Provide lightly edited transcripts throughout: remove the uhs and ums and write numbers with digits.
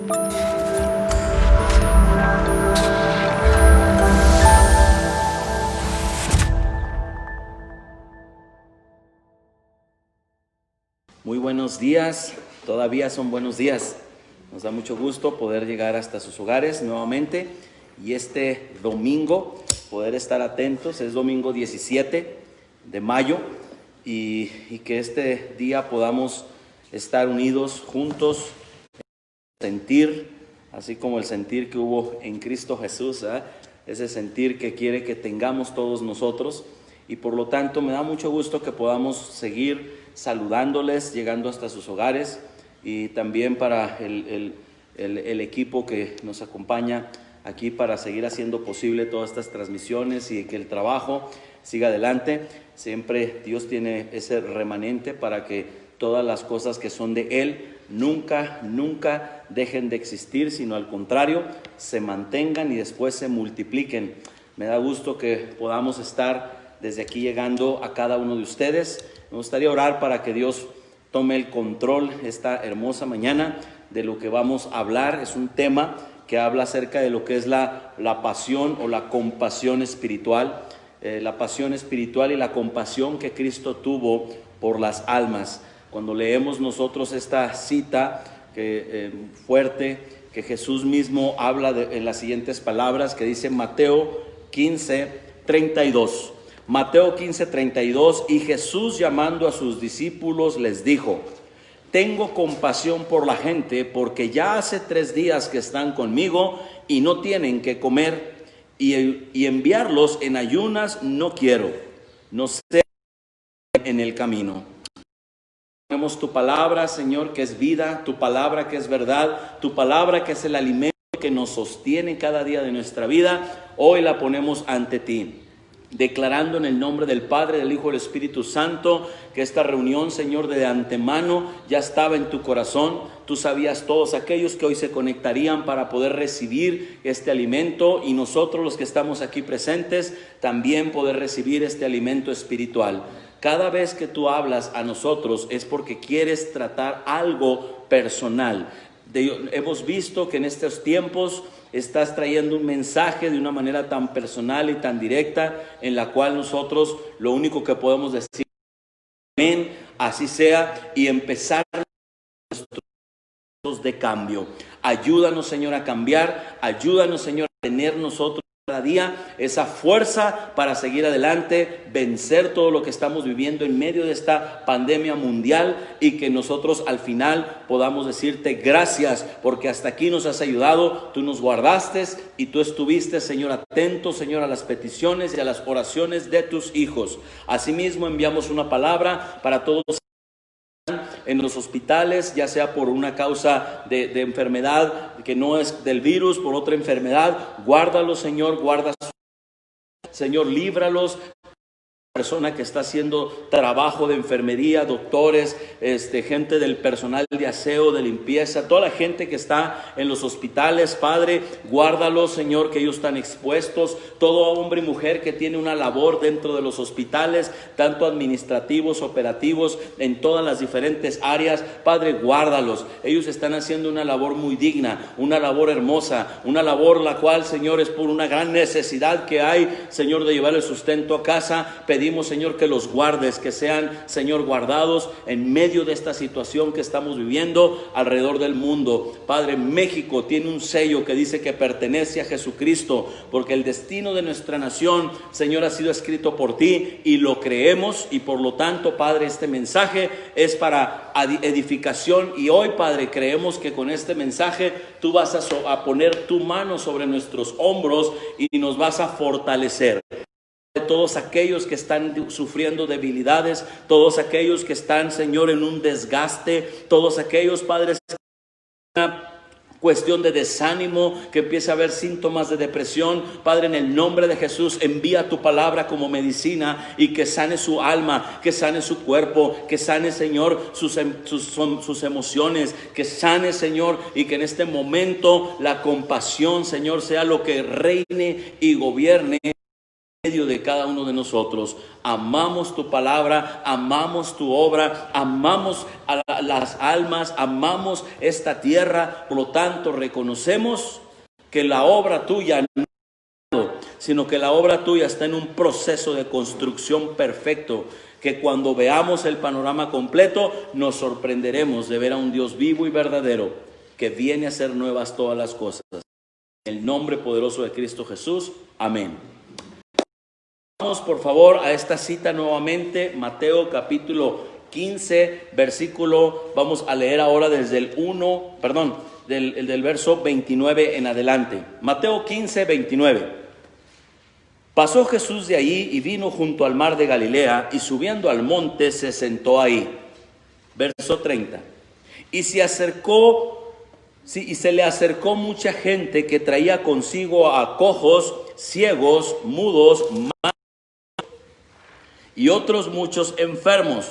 Muy buenos días, todavía son buenos días. Nos da mucho gusto poder llegar hasta sus hogares nuevamente y este domingo poder estar atentos. Es domingo 17 de mayo y que este día podamos estar unidos juntos, sentir, así como el sentir que hubo en Cristo Jesús, ese sentir que quiere que tengamos todos nosotros. Y por lo tanto me da mucho gusto que podamos seguir saludándoles, llegando hasta sus hogares, y también para el equipo que nos acompaña aquí para seguir haciendo posible todas estas transmisiones y que el trabajo siga adelante. Siempre Dios tiene ese remanente para que todas las cosas que son de Él nunca dejen de existir, sino al contrario, se mantengan y después se multipliquen. Me da gusto que podamos estar desde aquí llegando a cada uno de ustedes. Me gustaría orar para que Dios tome el control esta hermosa mañana de lo que vamos a hablar. Es un tema que habla acerca de lo que es la pasión o la compasión espiritual. La pasión espiritual y la compasión que Cristo tuvo por las almas. Cuando leemos nosotros esta cita fuerte que Jesús mismo habla en las siguientes palabras, que dice Mateo 15:32. Mateo 15:32, y Jesús, llamando a sus discípulos, les dijo: tengo compasión por la gente, porque ya hace 3 días que están conmigo y no tienen que comer, y enviarlos en ayunas no quiero, no sea en el camino. Tenemos tu palabra, Señor, que es vida, tu palabra que es verdad, tu palabra que es el alimento que nos sostiene cada día de nuestra vida. Hoy la ponemos ante ti, declarando en el nombre del Padre, del Hijo y del Espíritu Santo que esta reunión, Señor, de antemano ya estaba en tu corazón. Tú sabías todos aquellos que hoy se conectarían para poder recibir este alimento, y nosotros los que estamos aquí presentes también poder recibir este alimento espiritual. Cada vez que tú hablas a nosotros es porque quieres tratar algo personal. Hemos visto que en estos tiempos estás trayendo un mensaje de una manera tan personal y tan directa, en la cual nosotros lo único que podemos decir, amén, así sea, y empezar nuestros de cambio. Ayúdanos, Señor, a cambiar. Ayúdanos, Señor, a tener nosotros cada día esa fuerza para seguir adelante, vencer todo lo que estamos viviendo en medio de esta pandemia mundial, y que nosotros al final podamos decirte gracias, porque hasta aquí nos has ayudado, tú nos guardaste y tú estuviste, Señor, atento, Señor, a las peticiones y a las oraciones de tus hijos. Asimismo enviamos una palabra para todos en los hospitales, ya sea por una causa de enfermedad que no es del virus, por otra enfermedad. Guárdalos, Señor, Señor, líbralos. Persona que está haciendo trabajo de enfermería, doctores, gente del personal de aseo, de limpieza, toda la gente que está en los hospitales, Padre, guárdalos, Señor, que ellos están expuestos. Todo hombre y mujer que tiene una labor dentro de los hospitales, tanto administrativos, operativos, en todas las diferentes áreas, Padre, guárdalos. Ellos están haciendo una labor muy digna, una labor hermosa, una labor la cual, Señor, es por una gran necesidad que hay, Señor, de llevar el sustento a casa. Pedimos, Señor, que los guardes, que sean, Señor, guardados en medio de esta situación que estamos viviendo alrededor del mundo. Padre, México tiene un sello que dice que pertenece a Jesucristo, porque el destino de nuestra nación, Señor, ha sido escrito por ti y lo creemos, y por lo tanto, Padre, este mensaje es para edificación, y hoy, Padre, creemos que con este mensaje tú vas a poner tu mano sobre nuestros hombros y nos vas a fortalecer. Todos aquellos que están sufriendo debilidades, todos aquellos que están, Señor, en un desgaste, todos aquellos, Padres, una cuestión de desánimo, que empiece a haber síntomas de depresión, Padre, en el nombre de Jesús, envía tu palabra como medicina y que sane su alma, que sane su cuerpo, que sane, Señor, sus emociones, que sane, Señor, y que en este momento la compasión, Señor, sea lo que reine y gobierne medio de cada uno de nosotros. Amamos tu palabra, amamos tu obra, amamos a las almas, amamos esta tierra. Por lo tanto, reconocemos que la obra tuya no, sino que la obra tuya está en un proceso de construcción perfecto, que cuando veamos el panorama completo nos sorprenderemos de ver a un Dios vivo y verdadero que viene a hacer nuevas todas las cosas. En el nombre poderoso de Cristo Jesús, amén. Vamos por favor a esta cita nuevamente, Mateo capítulo 15, versículo, vamos a leer ahora desde del verso 29 en adelante. Mateo 15, 29. Pasó Jesús de allí y vino junto al mar de Galilea, y subiendo al monte se sentó ahí. Verso 30. Y se le acercó mucha gente que traía consigo a cojos, ciegos, mudos, y otros muchos enfermos,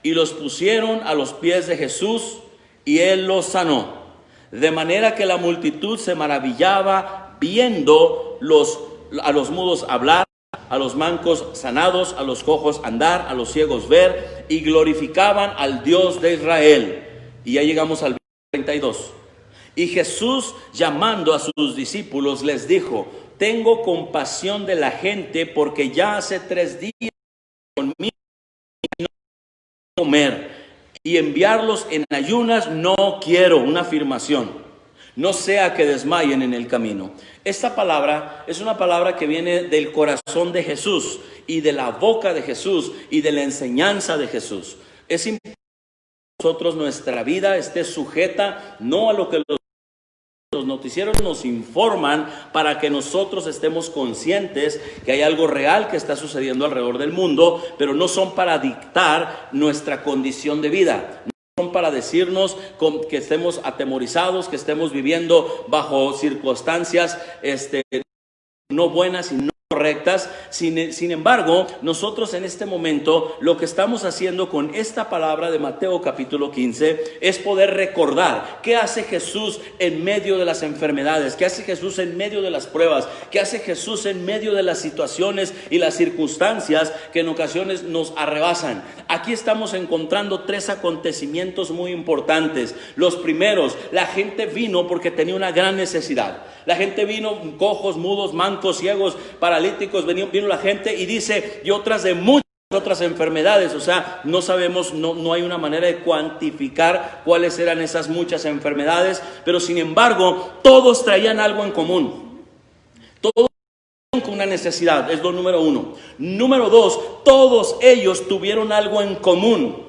y los pusieron a los pies de Jesús, y él los sanó. De manera que la multitud se maravillaba viendo a los mudos hablar, a los mancos sanados, a los cojos andar, a los ciegos ver, y glorificaban al Dios de Israel. Y ya llegamos al 32. Y Jesús, llamando a sus discípulos, les dijo: tengo compasión de la gente, porque ya hace 3 días conmigo y no comer, y enviarlos en ayunas no quiero. Una afirmación. No sea que desmayen en el camino. Esta palabra es una palabra que viene del corazón de Jesús y de la boca de Jesús y de la enseñanza de Jesús. Es importante que nosotros nuestra vida esté sujeta no a lo que los noticieros nos informan, para que nosotros estemos conscientes que hay algo real que está sucediendo alrededor del mundo, pero no son para dictar nuestra condición de vida. Son para decirnos que estemos atemorizados, que estemos viviendo bajo circunstancias no buenas y no correctas. Sin embargo, nosotros en este momento lo que estamos haciendo con esta palabra de Mateo capítulo 15 es poder recordar qué hace Jesús en medio de las enfermedades, qué hace Jesús en medio de las pruebas, qué hace Jesús en medio de las situaciones y las circunstancias que en ocasiones nos arrebasan. Aquí estamos encontrando 3 acontecimientos muy importantes. Los primeros, la gente vino porque tenía una gran necesidad. La gente vino, cojos, mudos, mancos, ciegos, paralíticos, vino la gente, y dice, y otras de muchas otras enfermedades. O sea, no sabemos, no hay una manera de cuantificar cuáles eran esas muchas enfermedades, pero sin embargo, todos traían algo en común. Todos con una necesidad, es lo número 1. Número 2, todos ellos tuvieron algo en común,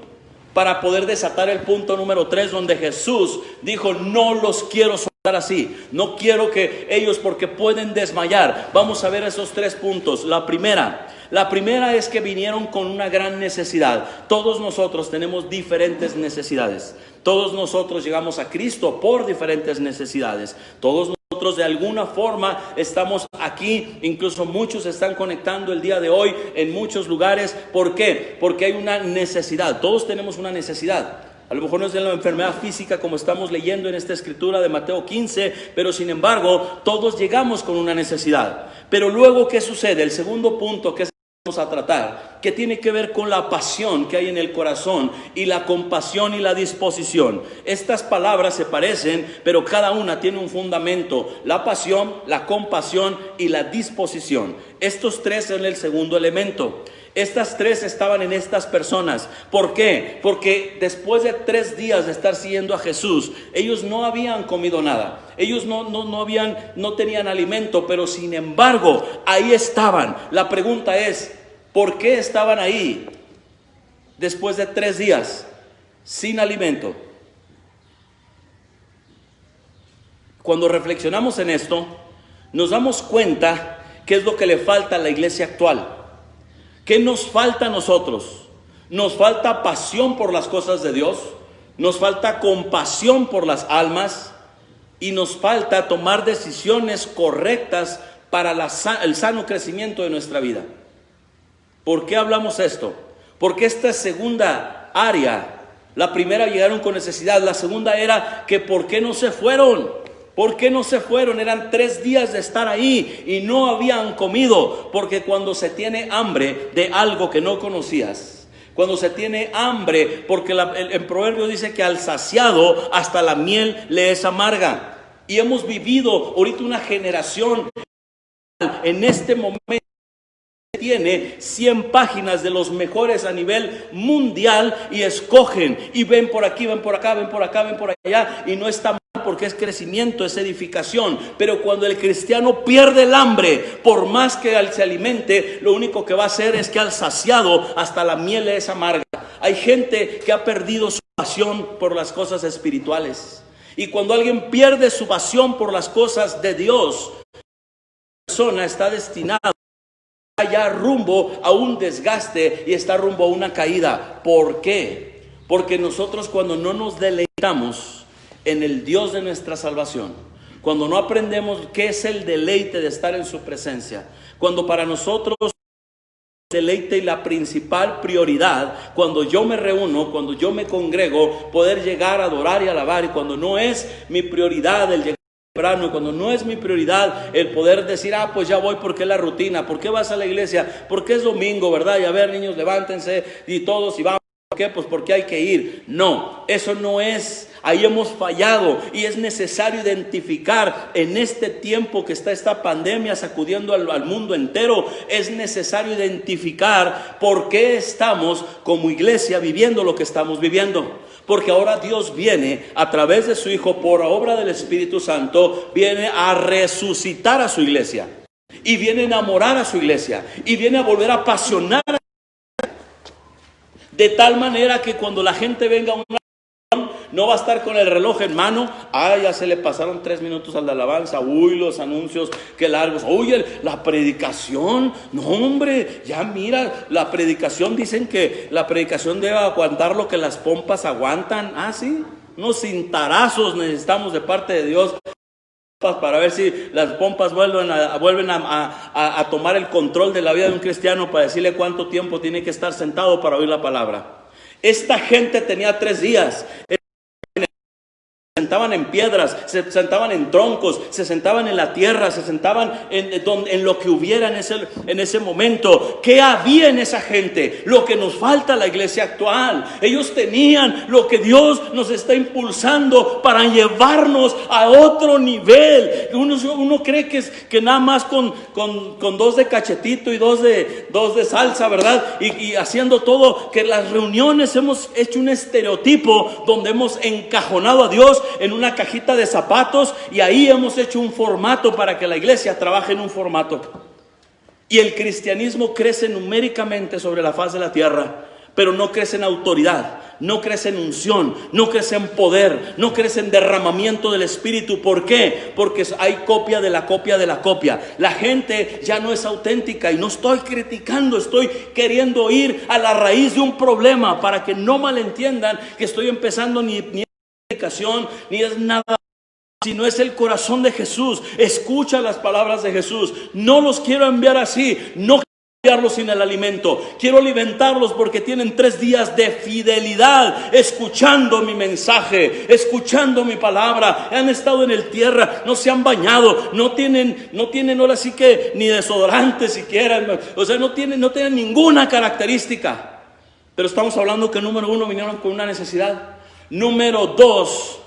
para poder desatar el punto número 3, donde Jesús dijo: no los quiero soltar así, no quiero que ellos, porque pueden desmayar. Vamos a ver esos 3 puntos. La primera es que vinieron con una gran necesidad. Todos nosotros tenemos diferentes necesidades. Todos nosotros llegamos a Cristo por diferentes necesidades. Todos nosotros de alguna forma estamos aquí, incluso muchos se están conectando el día de hoy en muchos lugares. ¿Por qué? Porque hay una necesidad. Todos tenemos una necesidad. A lo mejor no es de la enfermedad física como estamos leyendo en esta escritura de Mateo 15, pero sin embargo todos llegamos con una necesidad. Pero luego, ¿qué sucede? El segundo punto que vamos a tratar, que tiene que ver con la pasión que hay en el corazón, y la compasión y la disposición. Estas palabras se parecen, pero cada una tiene un fundamento: la pasión, la compasión y la disposición. Estos 3 son el segundo elemento. Estas 3 estaban en estas personas. ¿Por qué? Porque después de 3 días de estar siguiendo a Jesús, ellos no habían comido nada. Ellos no tenían alimento, pero sin embargo, ahí estaban. La pregunta es, ¿por qué estaban ahí después de 3 días sin alimento? Cuando reflexionamos en esto, nos damos cuenta qué es lo que le falta a la iglesia actual. ¿Qué nos falta a nosotros? Nos falta pasión por las cosas de Dios, nos falta compasión por las almas, y nos falta tomar decisiones correctas para el sano crecimiento de nuestra vida. ¿Por qué hablamos esto? Porque esta segunda área, la primera llegaron con necesidad, la segunda era que ¿por qué no se fueron? ¿Por qué no se fueron? Eran 3 días de estar ahí y no habían comido. Porque cuando se tiene hambre de algo que no conocías, cuando se tiene hambre, porque el proverbio dice que al saciado hasta la miel le es amarga. Y hemos vivido ahorita una generación en este momento tiene 100 páginas de los mejores a nivel mundial y escogen y ven por aquí, ven por acá, ven por acá, ven por allá, y no está mal porque es crecimiento, es edificación. Pero cuando el cristiano pierde el hambre, por más que se alimente, lo único que va a hacer es que al saciado hasta la miel le es amarga. Hay gente que ha perdido su pasión por las cosas espirituales, y cuando alguien pierde su pasión por las cosas de Dios, la persona está destinada ya rumbo a un desgaste y está rumbo a una caída. ¿Por qué? Porque nosotros, cuando no nos deleitamos en el Dios de nuestra salvación, cuando no aprendemos qué es el deleite de estar en su presencia, cuando para nosotros el deleite y la principal prioridad, cuando yo me reúno, cuando yo me congrego, poder llegar a adorar y alabar, y cuando no es mi prioridad el llegar temprano, cuando no es mi prioridad el poder decir, pues ya voy porque es la rutina, ¿por qué vas a la iglesia? Porque es domingo, ¿verdad? Y a ver, niños, levántense y todos y vamos. ¿Por qué? Pues porque hay que ir. No, eso no es. Ahí hemos fallado, y es necesario identificar en este tiempo que está esta pandemia sacudiendo al mundo entero. Es necesario identificar por qué estamos como iglesia viviendo lo que estamos viviendo. Porque ahora Dios viene a través de su Hijo, por obra del Espíritu Santo, viene a resucitar a su iglesia, y viene a enamorar a su iglesia, y viene a volver a apasionar a su iglesia, de tal manera que cuando la gente venga a una no va a estar con el reloj en mano. Ya se le pasaron 3 minutos al de alabanza. Uy, los anuncios, qué largos. Uy, la predicación. No, hombre, ya mira, la predicación, dicen que la predicación debe aguantar lo que las pompas aguantan. Sí, unos cintarazos necesitamos de parte de Dios para ver si las pompas vuelven a tomar el control de la vida de un cristiano, para decirle cuánto tiempo tiene que estar sentado para oír la palabra. Esta gente tenía 3 días. Se sentaban en piedras, se sentaban en troncos, se sentaban en la tierra, se sentaban en lo que hubiera en ese momento. ¿Qué había en esa gente? Lo que nos falta a la iglesia actual. Ellos tenían lo que Dios nos está impulsando para llevarnos a otro nivel. Uno cree que nada más con 2 de cachetito y dos de salsa, ¿verdad? Y haciendo todo, que las reuniones hemos hecho un estereotipo donde hemos encajonado a Dios en una cajita de zapatos, y ahí hemos hecho un formato para que la iglesia trabaje en un formato. Y el cristianismo crece numéricamente sobre la faz de la tierra, pero no crece en autoridad, no crece en unción, no crece en poder, no crece en derramamiento del Espíritu. ¿Por qué? Porque hay copia de la copia de la copia. La gente ya no es auténtica, y no estoy criticando, estoy queriendo ir a la raíz de un problema, para que no malentiendan que estoy empezando ni ni es nada, sino es el corazón de Jesús. Escucha las palabras de Jesús. No los quiero enviar así, no quiero enviarlos sin el alimento. Quiero alimentarlos porque tienen 3 días de fidelidad, escuchando mi mensaje, escuchando mi palabra. Han estado en el tierra, no se han bañado, no tienen ahora sí que ni desodorante siquiera, o sea, no tienen ninguna característica. Pero estamos hablando que número 1, vinieron con una necesidad. Número 2,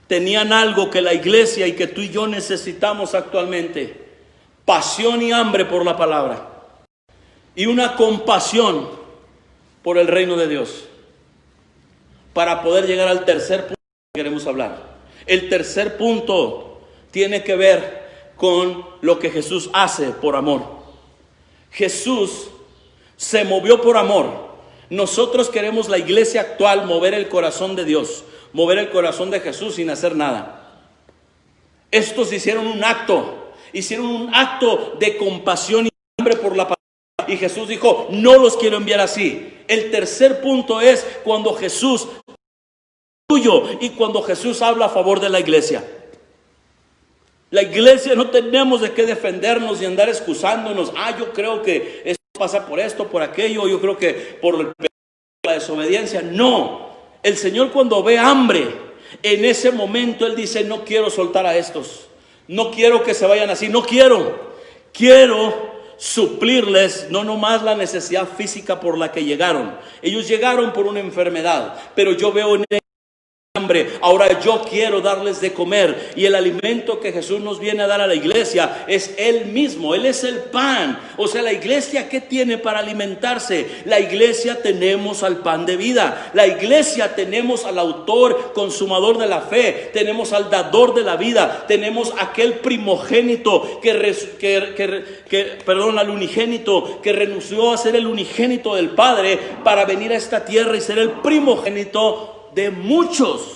tenían algo que la iglesia y que tú y yo necesitamos actualmente: pasión y hambre por la palabra, y una compasión por el reino de Dios, para poder llegar al tercer punto que queremos hablar. El tercer punto tiene que ver con lo que Jesús hace por amor. Jesús se movió por amor. Nosotros queremos, la iglesia actual, mover el corazón de Dios, mover el corazón de Jesús sin hacer nada. Estos hicieron un acto de compasión y hambre por la palabra, y Jesús dijo: no los quiero enviar así. El tercer punto es cuando Jesús tuyo y cuando Jesús habla a favor de la iglesia. La iglesia no tenemos de qué defendernos y andar excusándonos. Yo creo que esto pasa por esto, por aquello, yo creo que por la desobediencia. No, el Señor, cuando ve hambre, En ese momento Él dice, no quiero soltar a estos, no quiero que se vayan así, no quiero suplirles no nomás la necesidad física por la que llegaron. Ellos llegaron por una enfermedad, pero yo veo en ellos hambre. Ahora yo quiero darles de comer, y el alimento que Jesús nos viene a dar a la iglesia es Él mismo. Él es el pan. O sea, la iglesia, ¿qué tiene para alimentarse? La iglesia tenemos al pan de vida. La iglesia tenemos al autor, consumador de la fe. Tenemos al dador de la vida. Tenemos aquel primogénito al unigénito que renunció a ser el unigénito del Padre para venir a esta tierra y ser el primogénito de muchos.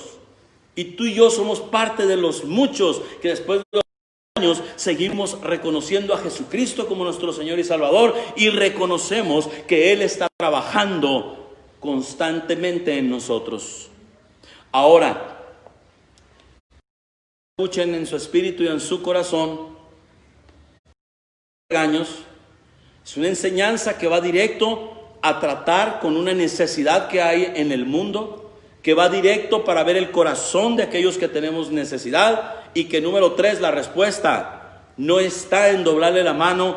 Y tú y yo somos parte de los muchos que después de los años seguimos reconociendo a Jesucristo como nuestro Señor y Salvador, y reconocemos que Él está trabajando constantemente en nosotros. Ahora, escuchen en su espíritu y en su corazón, es una enseñanza que va directo a tratar con una necesidad que hay en el mundo, que va directo para ver el corazón de aquellos que tenemos necesidad, y que número 3, la respuesta no está en doblarle la mano,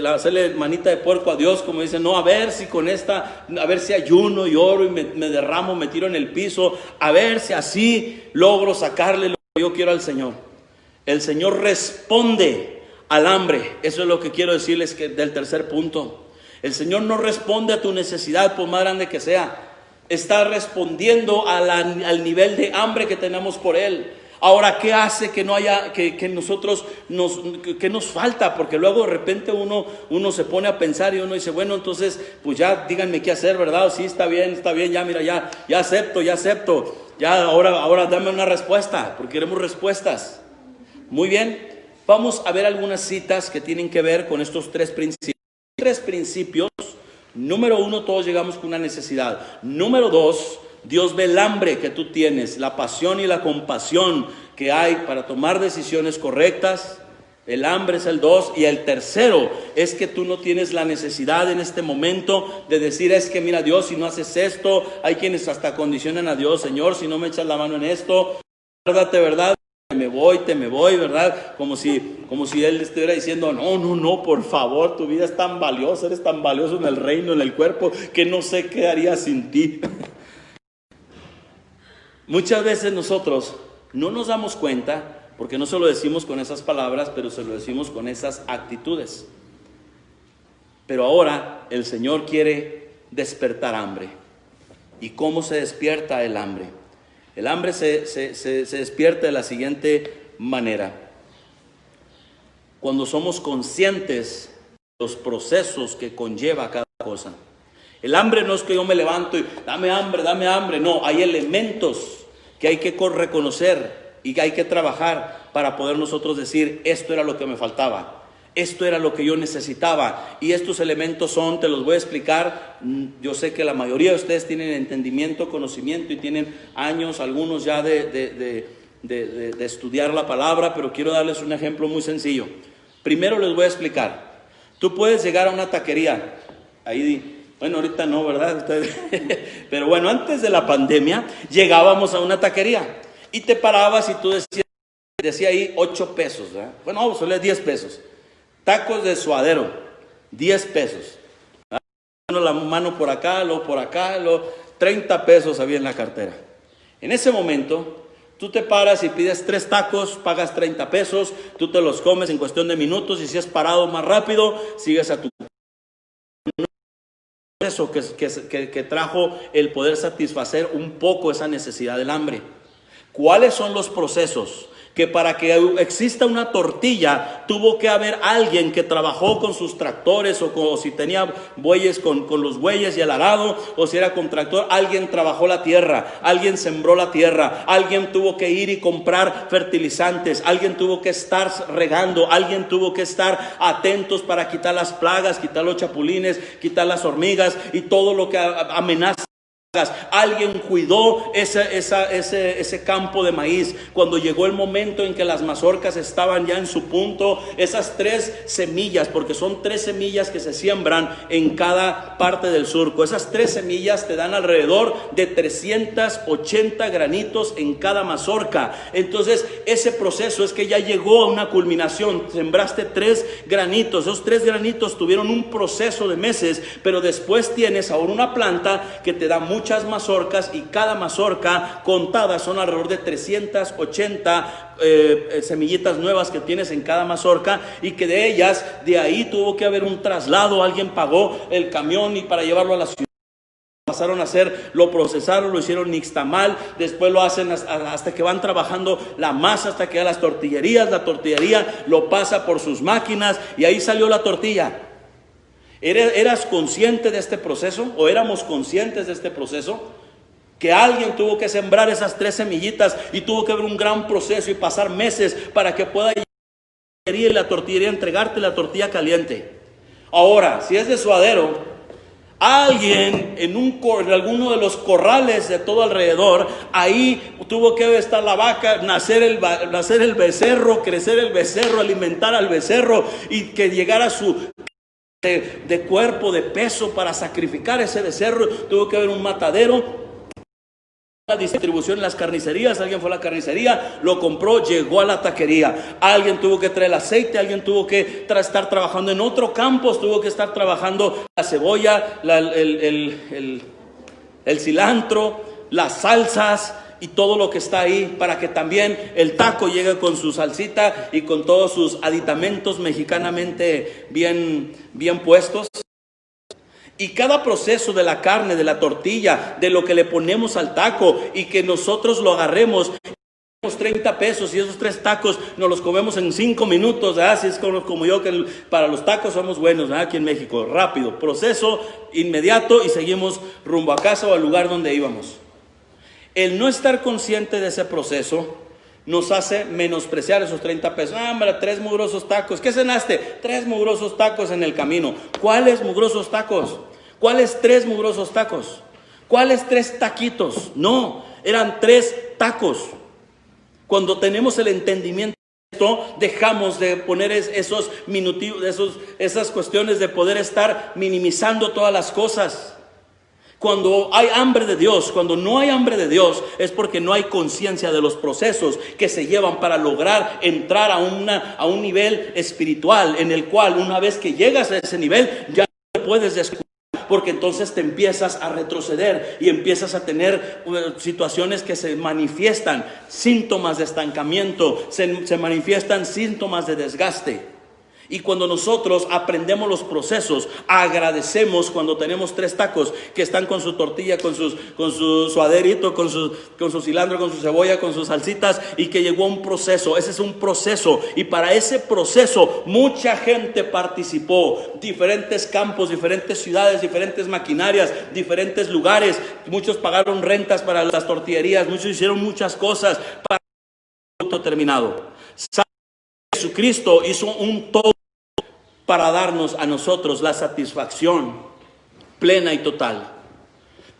hacerle manita de puerco a Dios, como dicen, no, a ver si con esta, a ver si ayuno y oro y me derramo, me tiro en el piso, a ver si así logro sacarle lo que yo quiero al Señor. El Señor responde al hambre. Eso es lo que quiero decirles del tercer punto. El Señor no responde a tu necesidad, por más grande que sea. Está respondiendo al nivel de hambre que tenemos por Él. Ahora, ¿qué hace que no haya, que nosotros que nos falta? Porque luego de repente uno se pone a pensar y uno dice, bueno, entonces, pues ya díganme qué hacer, ¿verdad? Sí, está bien, ya, mira, ya acepto. Ya, ahora dame una respuesta, porque queremos respuestas. Muy bien, vamos a ver algunas citas que tienen que ver con estos tres principios. Número 1, todos llegamos con una necesidad. Número 2, Dios ve el hambre que tú tienes, la pasión y la compasión que hay para tomar decisiones correctas. El hambre es el 2. Y el tercero es que tú no tienes la necesidad en este momento de decir, es que mira, Dios, si no haces esto, hay quienes hasta condicionan a Dios, Señor, si no me echas la mano en esto, verdad, te me voy, ¿verdad? Como si Él estuviera diciendo, no, por favor, tu vida es tan valiosa, eres tan valioso en el reino, en el cuerpo, que no sé qué haría sin ti. Muchas veces nosotros no nos damos cuenta, porque no se lo decimos con esas palabras, pero se lo decimos con esas actitudes. Pero ahora el Señor quiere despertar hambre. ¿Y cómo se despierta el hambre? El hambre se despierta de la siguiente manera. Cuando somos conscientes de los procesos que conlleva cada cosa. El hambre no es que yo me levanto y dame hambre. No, hay elementos que hay que reconocer y que hay que trabajar para poder nosotros decir, esto era lo que me faltaba. Esto era lo que yo necesitaba. Y estos elementos son, te los voy a explicar. Yo sé que la mayoría de ustedes tienen entendimiento, conocimiento y tienen años, algunos ya de estudiar la palabra, pero quiero darles un ejemplo muy sencillo. Primero les voy a explicar. Tú puedes llegar a una taquería. Bueno, ahorita no, ¿verdad? Pero bueno, antes de la pandemia llegábamos a una taquería y te parabas y tú decía ahí 8 pesos, ¿verdad? Bueno, vamos a darle 10 pesos. Tacos de suadero, 10 pesos. La mano por acá, luego 30 pesos había en la cartera. En ese momento, tú te paras y pides 3 tacos, pagas 30 pesos, tú te los comes en cuestión de minutos, y si has parado más rápido, sigues a tu proceso que trajo el poder satisfacer un poco esa necesidad del hambre. ¿Cuáles son los procesos? Que para que exista una tortilla tuvo que haber alguien que trabajó con sus tractores, o si tenía bueyes con los bueyes y el arado, o si era con tractor, alguien trabajó la tierra, alguien sembró la tierra, alguien tuvo que ir y comprar fertilizantes, alguien tuvo que estar regando, alguien tuvo que estar atentos para quitar las plagas, quitar los chapulines, quitar las hormigas y todo lo que amenaza Alguien cuidó ese campo de maíz. Cuando llegó el momento en que las mazorcas estaban ya en su punto, esas 3 semillas, porque son 3 semillas que se siembran en cada parte del surco, esas 3 semillas te dan alrededor de 380 granitos en cada mazorca. Entonces ese proceso es que ya llegó a una culminación. Sembraste 3 granitos, esos 3 granitos tuvieron un proceso de meses, pero después tienes ahora una planta que te da muchas mazorcas, y cada mazorca contada son alrededor de 380 semillitas nuevas que tienes en cada mazorca, y que de ellas, de ahí tuvo que haber un traslado. Alguien pagó el camión y para llevarlo a la ciudad. Pasaron a hacer, lo procesaron, lo hicieron nixtamal, después lo hacen hasta que van trabajando la masa, hasta que a las tortillerías, la tortillería lo pasa por sus máquinas y ahí salió la tortilla. ¿Eras consciente de este proceso? ¿O éramos conscientes de este proceso? Que alguien tuvo que sembrar esas 3 semillitas y tuvo que haber un gran proceso y pasar meses para que pueda llegar a la tortillería, entregarte la tortilla caliente. Ahora, si es de suadero, alguien en alguno de los corrales de todo alrededor, ahí tuvo que estar la vaca, nacer el becerro, crecer el becerro, alimentar al becerro, y que llegara su de cuerpo, de peso para sacrificar ese becerro. Tuvo que haber un matadero, la distribución en las carnicerías. Alguien fue a la carnicería, lo compró, llegó a la taquería. Alguien tuvo que traer el aceite, alguien tuvo que estar trabajando en otro campo, tuvo que estar trabajando la cebolla, el cilantro, las salsas y todo lo que está ahí, para que también el taco llegue con su salsita y con todos sus aditamentos mexicanamente bien puestos. Y cada proceso de la carne, de la tortilla, de lo que le ponemos al taco, y que nosotros lo agarremos, 30 pesos, y esos 3 tacos nos los comemos en 5 minutos, ¿verdad? Si es como yo, que para los tacos somos buenos, ¿verdad? Aquí en México, rápido, proceso inmediato, y seguimos rumbo a casa o al lugar donde íbamos. El no estar consciente de ese proceso nos hace menospreciar esos 30 pesos. Ah, hombre, 3 mugrosos tacos. ¿Qué cenaste? 3 mugrosos tacos en el camino. ¿Cuáles mugrosos tacos? ¿Cuáles 3 mugrosos tacos? ¿Cuáles 3 taquitos? No, eran 3 tacos. Cuando tenemos el entendimiento de esto, dejamos de poner esos minutivos, esas cuestiones de poder estar minimizando todas las cosas. Cuando hay hambre de Dios, cuando no hay hambre de Dios, es porque no hay conciencia de los procesos que se llevan para lograr entrar a un nivel espiritual, en el cual una vez que llegas a ese nivel, ya no puedes descubrir, porque entonces te empiezas a retroceder y empiezas a tener situaciones que se manifiestan, síntomas de estancamiento, se manifiestan síntomas de desgaste. Y cuando nosotros aprendemos los procesos, agradecemos cuando tenemos 3 tacos que están con su tortilla, con su suaderito, con su cilantro, con su cebolla, con sus salsitas, y que llegó a un proceso. Ese es un proceso, y para ese proceso mucha gente participó. Diferentes campos, diferentes ciudades, diferentes maquinarias, diferentes lugares. Muchos pagaron rentas para las tortillerías, muchos hicieron muchas cosas para el producto terminado. Jesucristo hizo un todo para darnos a nosotros la satisfacción plena y total.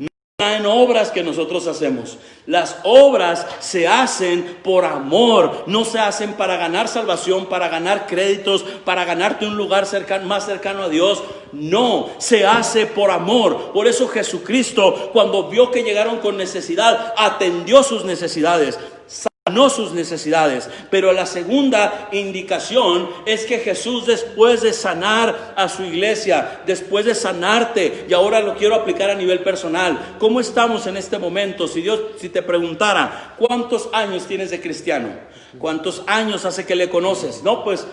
No en obras que nosotros hacemos. Las obras se hacen por amor, no se hacen para ganar salvación, para ganar créditos, para ganarte un lugar más cercano a Dios. No, se hace por amor. Por eso Jesucristo, cuando vio que llegaron con necesidad, atendió sus necesidades, sanó sus necesidades. Pero la segunda indicación es que Jesús, después de sanar a su iglesia, después de sanarte, y ahora lo quiero aplicar a nivel personal, ¿cómo estamos en este momento? Si te preguntara, ¿cuántos años tienes de cristiano? ¿Cuántos años hace que le conoces? No, pues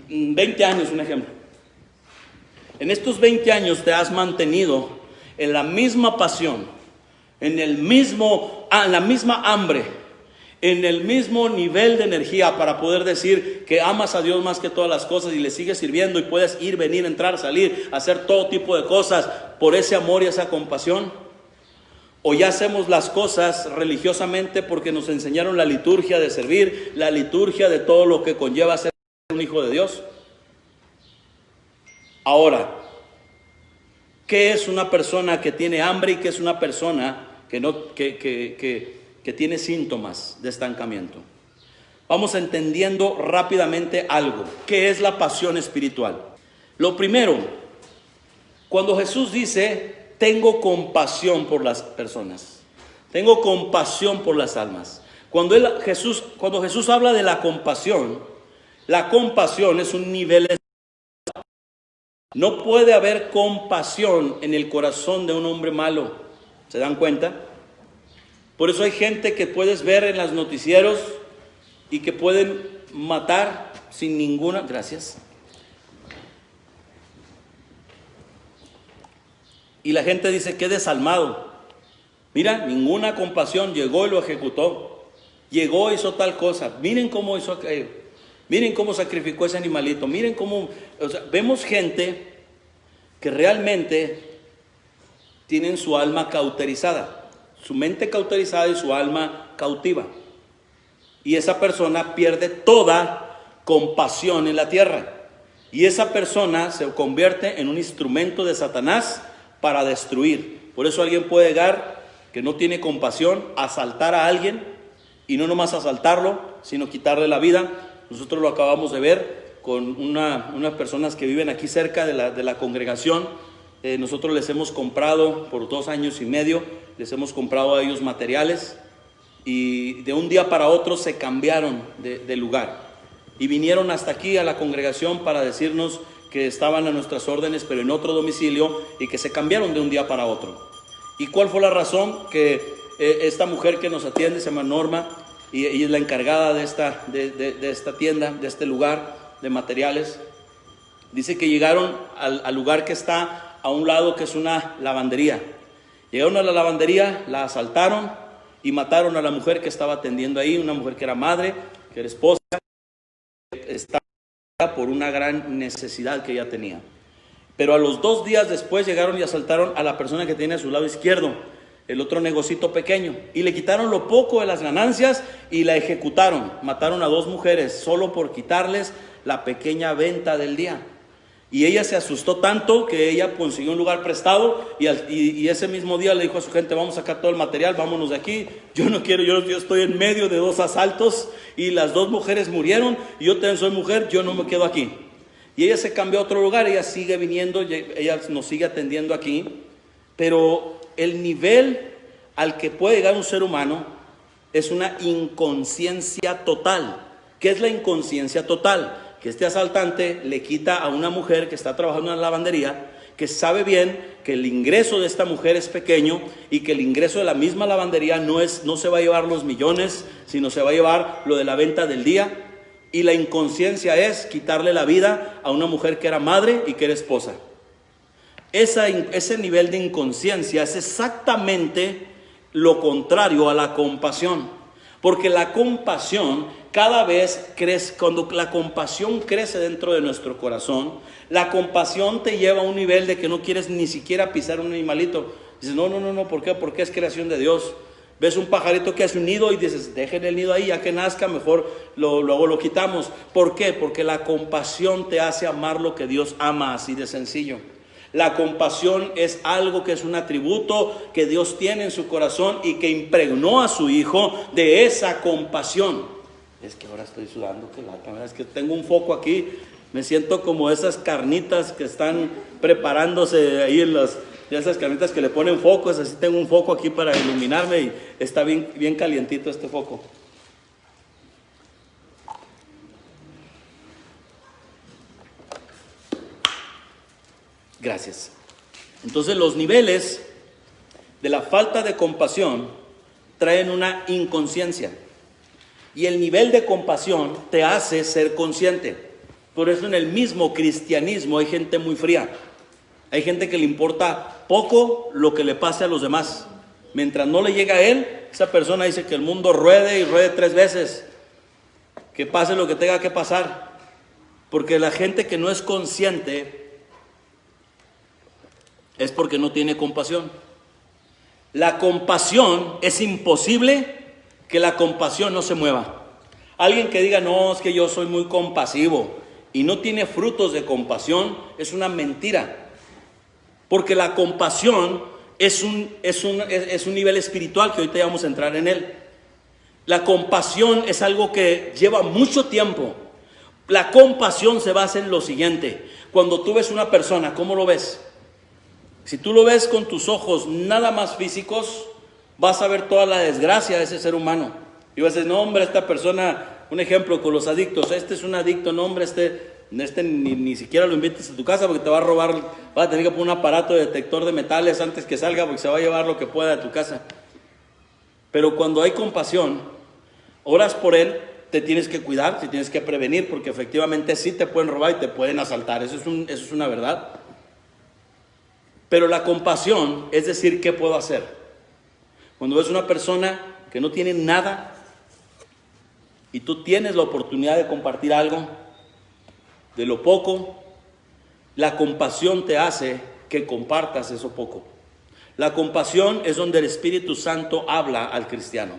20 años, un ejemplo. En estos 20 años te has mantenido en la misma pasión, en la misma hambre, en el mismo nivel de energía para poder decir que amas a Dios más que todas las cosas y le sigues sirviendo, y puedes ir, venir, entrar, salir, hacer todo tipo de cosas por ese amor y esa compasión. O ya hacemos las cosas religiosamente porque nos enseñaron la liturgia de servir, la liturgia de todo lo que conlleva ser un hijo de Dios. Ahora, ¿qué es una persona que tiene hambre y qué es una persona que tiene síntomas de estancamiento. Vamos entendiendo rápidamente algo. ¿Qué es la pasión espiritual? Lo primero, cuando Jesús dice, tengo compasión por las personas, tengo compasión por las almas. Cuando Jesús habla de la compasión es un nivel. No puede haber compasión en el corazón de un hombre malo. ¿Se dan cuenta? Por eso hay gente que puedes ver en los noticieros y que pueden matar sin ninguna... Gracias. Y la gente dice, qué desalmado. Mira, ninguna compasión, llegó y lo ejecutó. Llegó, hizo tal cosa. Miren cómo hizo aquello. Miren cómo sacrificó ese animalito. Miren cómo... O sea, vemos gente que realmente tienen su alma cauterizada. Su mente cauterizada y su alma cautiva. Y esa persona pierde toda compasión en la tierra. Y esa persona se convierte en un instrumento de Satanás para destruir. Por eso alguien puede llegar que no tiene compasión, asaltar a alguien, y no nomás asaltarlo, sino quitarle la vida. Nosotros lo acabamos de ver con unas personas que viven aquí cerca de la congregación. Nosotros les hemos comprado por 2 años y medio, les hemos comprado a ellos materiales, y de un día para otro se cambiaron de lugar y vinieron hasta aquí a la congregación para decirnos que estaban a nuestras órdenes, pero en otro domicilio, y que se cambiaron de un día para otro. ¿Y cuál fue la razón? Que esta mujer que nos atiende se llama Norma, y ella es la encargada de esta tienda, de este lugar de materiales. Dice que llegaron al lugar que está a un lado, que es una lavandería. Llegaron a la lavandería, la asaltaron y mataron a la mujer que estaba atendiendo ahí, una mujer que era madre, que era esposa, estaba por una gran necesidad que ella tenía. Pero a los 2 días después llegaron y asaltaron a la persona que tiene a su lado izquierdo, el otro negocito pequeño, y le quitaron lo poco de las ganancias y la ejecutaron. Mataron a 2 mujeres solo por quitarles la pequeña venta del día. Y ella se asustó tanto que ella consiguió un lugar prestado, y ese mismo día le dijo a su gente, vamos a sacar todo el material, vámonos de aquí. Yo no quiero, yo estoy en medio de 2 asaltos y las 2 mujeres murieron, y yo también soy mujer, yo no me quedo aquí. Y ella se cambió a otro lugar, ella sigue viniendo, ella nos sigue atendiendo aquí. Pero el nivel al que puede llegar un ser humano es una inconsciencia total. ¿Qué es la inconsciencia total? Que este asaltante le quita a una mujer que está trabajando en la lavandería, que sabe bien que el ingreso de esta mujer es pequeño, y que el ingreso de la misma lavandería no se va a llevar los millones, sino se va a llevar lo de la venta del día. Y la inconsciencia es quitarle la vida a una mujer que era madre y que era esposa. Ese nivel de inconsciencia es exactamente lo contrario a la compasión. Porque la compasión cada vez crece. Cuando la compasión crece dentro de nuestro corazón, la compasión te lleva a un nivel de que no quieres ni siquiera pisar un animalito. Dices, no, ¿por qué? Porque es creación de Dios. Ves un pajarito que hace un nido y dices, dejen el nido ahí, ya que nazca, mejor luego lo quitamos. ¿Por qué? Porque la compasión te hace amar lo que Dios ama, así de sencillo. La compasión es algo que es un atributo que Dios tiene en su corazón y que impregnó a su Hijo de esa compasión. Es que ahora estoy sudando, que lata, es que tengo un foco aquí, me siento como esas carnitas que están preparándose ahí de esas carnitas que le ponen focos, así tengo un foco aquí para iluminarme y está bien calientito este foco. Gracias. Entonces los niveles de la falta de compasión traen una inconsciencia, y el nivel de compasión te hace ser consciente. Por eso en el mismo cristianismo hay gente muy fría. Hay gente que le importa poco lo que le pase a los demás. Mientras no le llega a él, esa persona dice que el mundo ruede y ruede 3 veces. Que pase lo que tenga que pasar. Porque la gente que no es consciente es porque no tiene compasión. La compasión, es imposible que la compasión no se mueva. Alguien que diga, no, es que yo soy muy compasivo, y no tiene frutos de compasión, es una mentira. Porque la compasión es un nivel espiritual que ahorita vamos a entrar en él. La compasión es algo que lleva mucho tiempo. La compasión se basa en lo siguiente: cuando tú ves una persona, ¿cómo lo ves? Si tú lo ves con tus ojos nada más físicos, vas a ver toda la desgracia de ese ser humano. Y vas a decir, no hombre, esta persona, un ejemplo con los adictos, este es un adicto, no hombre, ni siquiera lo invites a tu casa porque te va a robar, vas a tener que poner un aparato de detector de metales antes que salga porque se va a llevar lo que pueda de tu casa. Pero cuando hay compasión, oras por él, te tienes que cuidar, te tienes que prevenir, porque efectivamente sí te pueden robar y te pueden asaltar, eso es una verdad. Pero la compasión es decir, ¿qué puedo hacer? Cuando ves una persona que no tiene nada y tú tienes la oportunidad de compartir algo de lo poco, la compasión te hace que compartas eso poco. La compasión es donde el Espíritu Santo habla al cristiano.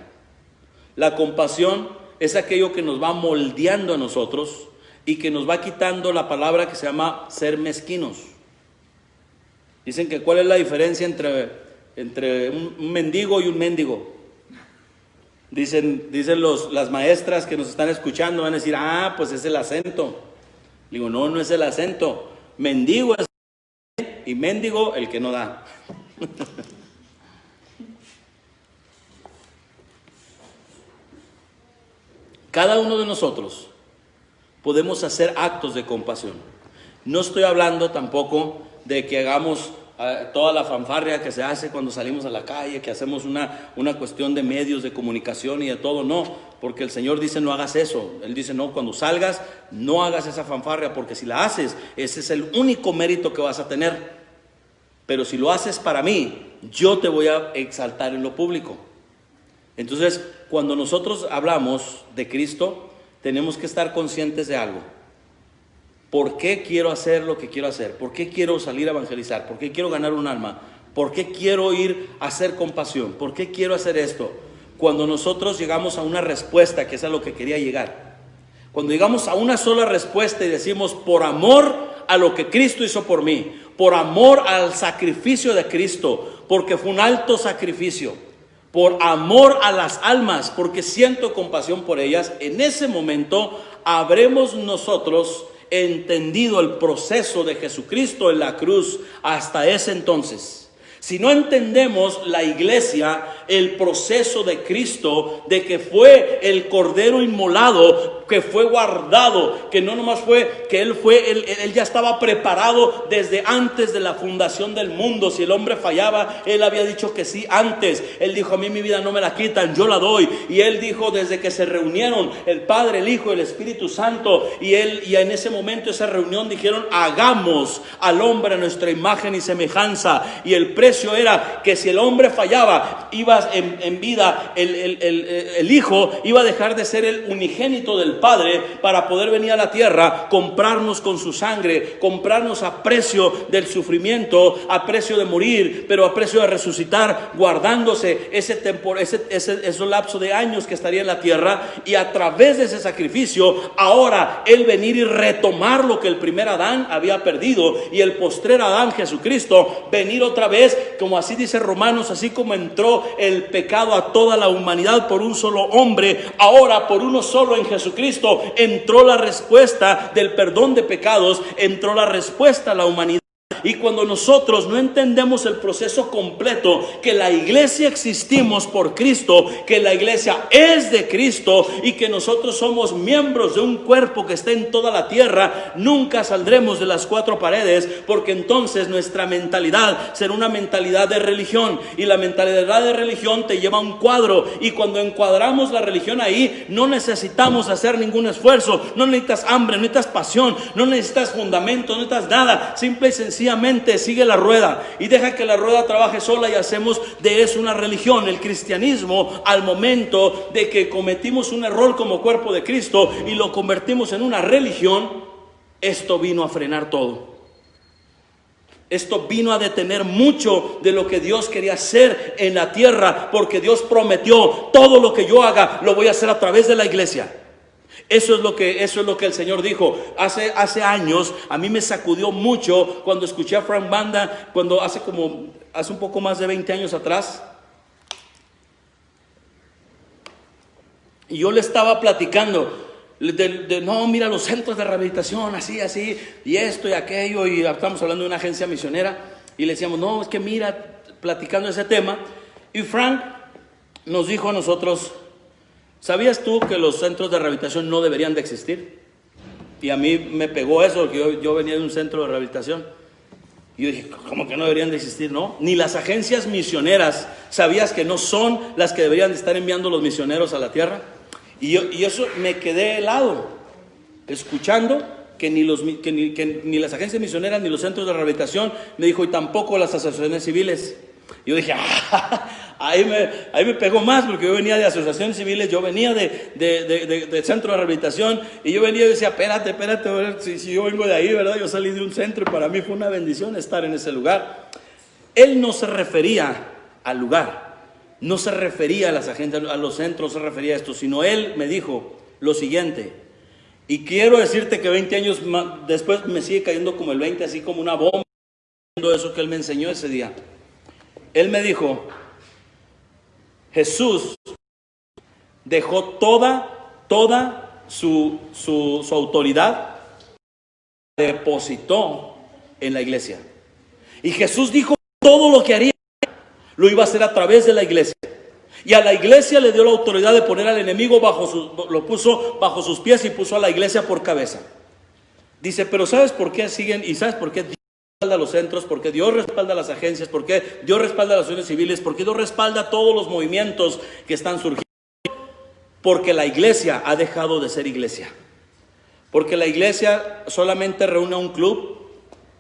La compasión es aquello que nos va moldeando a nosotros y que nos va quitando la palabra que se llama ser mezquinos. Dicen que ¿cuál es la diferencia entre un mendigo y un mendigo? Dicen las maestras que nos están escuchando, van a decir, pues es el acento. Digo, no es el acento. Mendigo es y mendigo el que no da. Cada uno de nosotros podemos hacer actos de compasión. No estoy hablando tampoco de que hagamos toda la fanfarria que se hace cuando salimos a la calle, que hacemos una cuestión de medios de comunicación y de todo, no, porque el Señor dice no hagas eso. Él dice no, cuando salgas no hagas esa fanfarria, porque si la haces, ese es el único mérito que vas a tener. Pero si lo haces para mí, yo te voy a exaltar en lo público. Entonces, cuando nosotros hablamos de Cristo, tenemos que estar conscientes de algo. ¿Por qué quiero hacer lo que quiero hacer? ¿Por qué quiero salir a evangelizar? ¿Por qué quiero ganar un alma? ¿Por qué quiero ir a hacer compasión? ¿Por qué quiero hacer esto? Cuando nosotros llegamos a una respuesta, que es a lo que quería llegar. Cuando llegamos a una sola respuesta y decimos, por amor a lo que Cristo hizo por mí, por amor al sacrificio de Cristo, porque fue un alto sacrificio, por amor a las almas, porque siento compasión por ellas, en ese momento habremos nosotros entendido el proceso de Jesucristo en la cruz hasta ese entonces. Si no entendemos la iglesia, el proceso de Cristo, de que fue el cordero inmolado, que fue guardado, que no nomás fue, que él ya estaba preparado desde antes de la fundación del mundo. Si el hombre fallaba, él había dicho que sí antes. Él dijo, a mí mi vida no me la quitan, yo la doy. Y él dijo desde que se reunieron el Padre, el Hijo y el Espíritu Santo, y en ese momento, esa reunión, dijeron, hagamos al hombre a nuestra imagen y semejanza. Y el precio era que si el hombre fallaba, iba en vida, el Hijo iba a dejar de ser el unigénito del Padre para poder venir a la tierra, comprarnos con su sangre, comprarnos a precio del sufrimiento, a precio de morir, pero a precio de resucitar, guardándose esos lapso de años que estaría en la tierra, y a través de ese sacrificio, ahora Él venir y retomar lo que el primer Adán había perdido, y el postrer Adán, Jesucristo, venir otra vez, como así dice Romanos, así como entró el pecado a toda la humanidad por un solo hombre, ahora por uno solo en Jesucristo entró la respuesta del perdón de pecados, entró la respuesta a la humanidad. Y cuando nosotros no entendemos el proceso completo, que la iglesia existimos por Cristo, que la iglesia es de Cristo y que nosotros somos miembros de un cuerpo que está en toda la tierra, nunca saldremos de las cuatro paredes, porque entonces nuestra mentalidad será una mentalidad de religión, y la mentalidad de religión te lleva a un cuadro, y cuando encuadramos la religión ahí, no necesitamos hacer ningún esfuerzo, no necesitas hambre, no necesitas pasión, no necesitas fundamento, no necesitas nada, simple y sencillamente sigue la rueda y deja que la rueda trabaje sola, y hacemos de eso una religión. El cristianismo, al momento de que cometimos un error como cuerpo de Cristo y lo convertimos en una religión, esto vino a frenar todo. Esto vino a detener mucho de lo que Dios quería hacer en la tierra, porque Dios prometió, todo lo que yo haga lo voy a hacer a través de la iglesia. Eso es lo que el Señor dijo. Hace años a mí me sacudió mucho cuando escuché a Frank Banda, cuando hace un poco más de 20 años atrás. Y yo le estaba platicando no, mira los centros de rehabilitación, así, y esto y aquello, y estamos hablando de una agencia misionera, y le decíamos, no, es que mira, platicando ese tema, y Frank nos dijo a nosotros, ¿sabías tú que los centros de rehabilitación no deberían de existir? Y a mí me pegó eso, porque yo venía de un centro de rehabilitación. Y yo dije, ¿cómo que no deberían de existir? No, ni las agencias misioneras, ¿sabías que no son las que deberían de estar enviando los misioneros a la tierra? Y eso me quedé helado, escuchando que ni las agencias misioneras ni los centros de rehabilitación, me dijo, y tampoco las asociaciones civiles. Yo dije, ahí me pegó más, porque yo venía de asociaciones civiles, yo venía de centro de rehabilitación, y yo venía y decía, espérate, si yo vengo de ahí, ¿verdad? Yo salí de un centro y para mí fue una bendición estar en ese lugar. Él no se refería al lugar, no se refería a las agencias, a los centros, no se refería a esto, sino él me dijo lo siguiente, y quiero decirte que 20 años después me sigue cayendo como el 20, así como una bomba, eso que él me enseñó ese día. Él me dijo, Jesús dejó toda su autoridad, depositó en la iglesia. Y Jesús dijo que todo lo que haría lo iba a hacer a través de la iglesia. Y a la iglesia le dio la autoridad de poner al enemigo lo puso bajo sus pies y puso a la iglesia por cabeza. Dice, pero ¿sabes por qué siguen? ¿Y sabes por qué Dios respalda a los centros? ¿Por qué Dios respalda a las agencias? ¿Por qué Dios respalda a las asociaciones civiles? ¿Por qué Dios respalda a todos los movimientos que están surgiendo? Porque la iglesia ha dejado de ser iglesia. Porque la iglesia solamente reúne a un club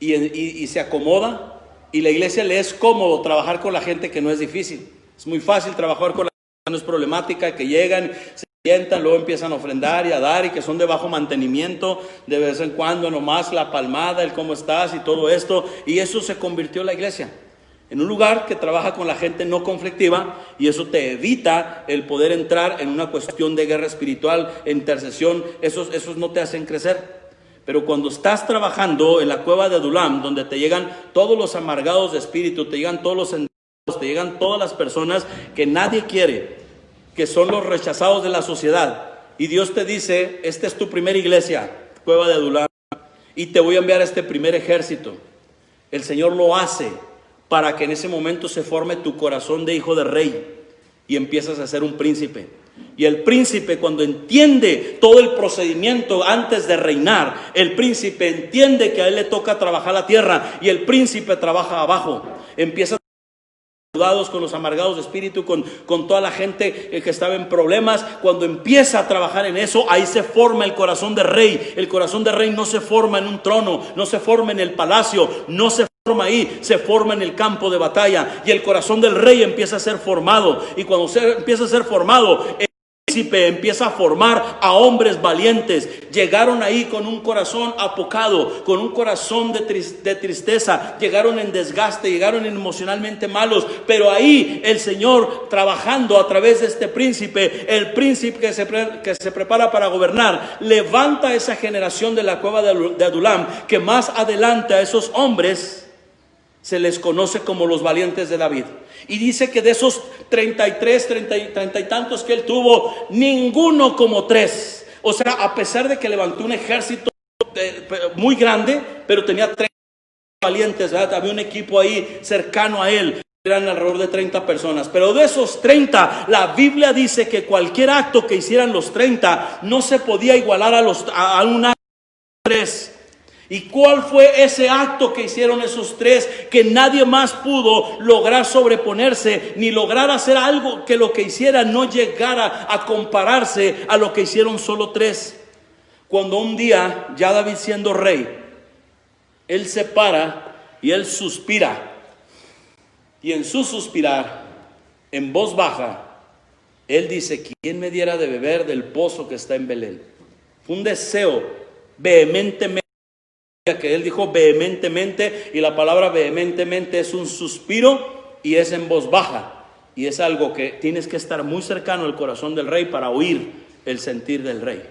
y se acomoda. Y la iglesia le es cómodo trabajar con la gente que no es difícil. Es muy fácil trabajar con la gente que no es problemática, que llegan, se sientan, luego empiezan a ofrendar y a dar, y que son de bajo mantenimiento, de vez en cuando nomás la palmada, el cómo estás y todo esto. Y eso se convirtió en la iglesia, en un lugar que trabaja con la gente no conflictiva, y eso te evita el poder entrar en una cuestión de guerra espiritual, intercesión. Esos no te hacen crecer. Pero cuando estás trabajando en la cueva de Adulam, donde te llegan todos los amargados de espíritu, te llegan todos los endeudados, te llegan todas las personas que nadie quiere, que son los rechazados de la sociedad, y Dios te dice, esta es tu primera iglesia, cueva de Adulam, y te voy a enviar este primer ejército. El Señor lo hace para que en ese momento se forme tu corazón de hijo de rey y empiezas a ser un príncipe. Y el príncipe, cuando entiende todo el procedimiento antes de reinar, el príncipe entiende que a él le toca trabajar la tierra, y el príncipe trabaja abajo. Empieza con los amargados de espíritu, con toda la gente que estaba en problemas. Cuando empieza a trabajar en eso, ahí se forma el corazón de rey. El corazón de rey no se forma en un trono, no se forma en el palacio, no se forma ahí, se forma en el campo de batalla. Y el corazón del rey empieza a ser formado, y cuando empieza a ser formado, el príncipe empieza a formar a hombres valientes. Llegaron ahí con un corazón apocado, con un corazón de tristeza, llegaron en desgaste, llegaron emocionalmente malos, pero ahí el Señor trabajando a través de este príncipe, el príncipe que se prepara para gobernar, levanta esa generación de la cueva de Adulam, que más adelante a esos hombres se les conoce como los valientes de David. Y dice que de esos 30 y tantos que él tuvo, ninguno como 3. O sea, a pesar de que levantó un ejército muy grande, pero tenía 30 valientes, ¿verdad? Había un equipo ahí cercano a él, eran alrededor de 30 personas. Pero de esos 30, la Biblia dice que cualquier acto que hicieran los 30 no se podía igualar a un acto de 3. ¿Y cuál fue ese acto que hicieron esos 3 que nadie más pudo lograr sobreponerse, ni lograr hacer algo que lo que hiciera no llegara a compararse a lo que hicieron solo 3? Cuando un día, ya David siendo rey, él se para y él suspira, y en su suspirar, en voz baja, él dice: ¿quién me diera de beber del pozo que está en Belén? Fue un deseo vehementemente, que él dijo vehementemente, y la palabra vehementemente es un suspiro y es en voz baja, y es algo que tienes que estar muy cercano al corazón del rey para oír el sentir del rey.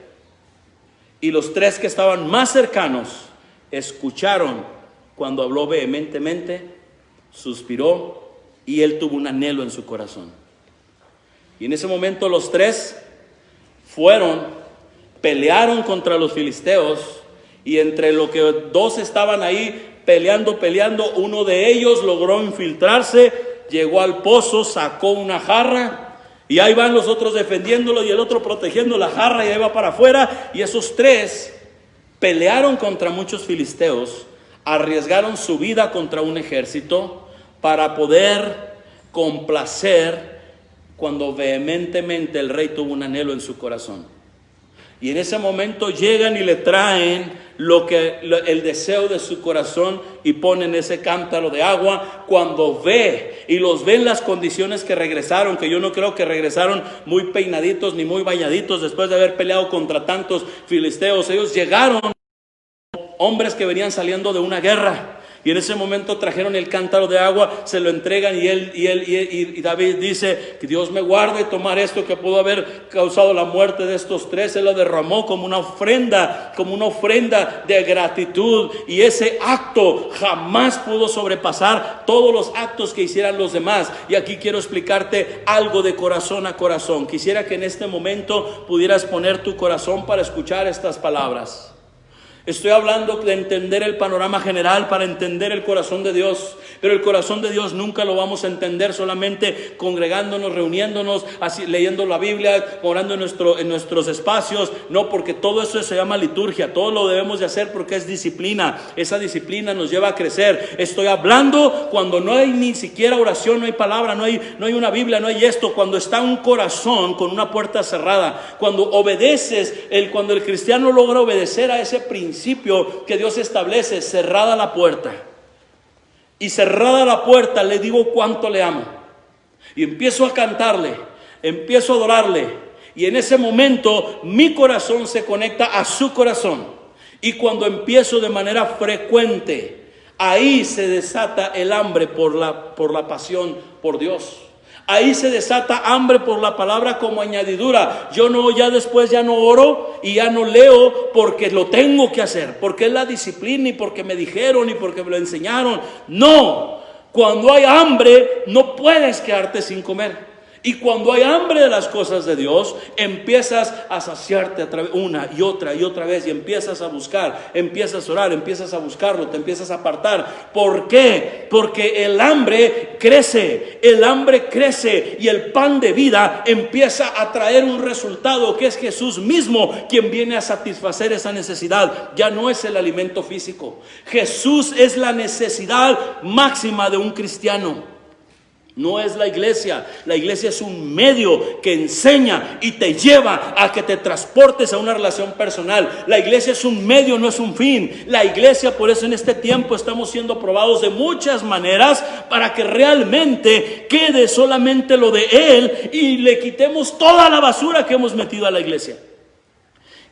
Y los 3 que estaban más cercanos escucharon cuando habló vehementemente, suspiró y él tuvo un anhelo en su corazón. Y en ese momento los 3 pelearon contra los filisteos, y entre lo que 2 estaban ahí peleando, uno de ellos logró infiltrarse, llegó al pozo, sacó una jarra, y ahí van los otros defendiéndolo y el otro protegiendo la jarra, y ahí va para afuera. Y esos 3 pelearon contra muchos filisteos, arriesgaron su vida contra un ejército para poder complacer cuando vehementemente el rey tuvo un anhelo en su corazón. Y en ese momento llegan y le traen el deseo de su corazón y ponen ese cántaro de agua. Cuando los ven las condiciones que regresaron, que yo no creo que regresaron muy peinaditos ni muy bañaditos después de haber peleado contra tantos filisteos. Ellos llegaron hombres que venían saliendo de una guerra. Y en ese momento trajeron el cántaro de agua, se lo entregan, y David dice: que Dios me guarde tomar esto que pudo haber causado la muerte de estos 3. Él lo derramó como una ofrenda de gratitud. Y ese acto jamás pudo sobrepasar todos los actos que hicieran los demás. Y aquí quiero explicarte algo de corazón a corazón. Quisiera que en este momento pudieras poner tu corazón para escuchar estas palabras. Estoy hablando de entender el panorama general para entender el corazón de Dios. Pero el corazón de Dios nunca lo vamos a entender solamente congregándonos, reuniéndonos, así, leyendo la Biblia, orando en nuestros espacios. No, porque todo eso se llama liturgia. Todo lo debemos de hacer porque es disciplina. Esa disciplina nos lleva a crecer. Estoy hablando cuando no hay ni siquiera oración, no hay palabra, no hay una Biblia, no hay esto. Cuando está un corazón con una puerta cerrada. Cuando cuando el cristiano logra obedecer a ese principio que Dios establece, cerrada la puerta. Y cerrada la puerta le digo cuánto le amo. Y empiezo a cantarle, empiezo a adorarle. Y en ese momento mi corazón se conecta a su corazón. Y cuando empiezo de manera frecuente, ahí se desata el hambre por la pasión por Dios. Ahí se desata hambre por la palabra como añadidura. Después ya no oro y ya no leo porque lo tengo que hacer, porque es la disciplina y porque me dijeron y porque me lo enseñaron. No, cuando hay hambre no puedes quedarte sin comer. Y cuando hay hambre de las cosas de Dios, empiezas a saciarte una y otra vez, y empiezas a buscar, empiezas a orar, empiezas a buscarlo, te empiezas a apartar. ¿Por qué? Porque el hambre crece y el pan de vida empieza a traer un resultado que es Jesús mismo quien viene a satisfacer esa necesidad. Ya no es el alimento físico. Jesús es la necesidad máxima de un cristiano. No es la iglesia. La iglesia es un medio que enseña y te lleva a que te transportes a una relación personal. La iglesia es un medio, no es un fin. La iglesia, por eso en este tiempo estamos siendo probados de muchas maneras para que realmente quede solamente lo de Él y le quitemos toda la basura que hemos metido a la iglesia.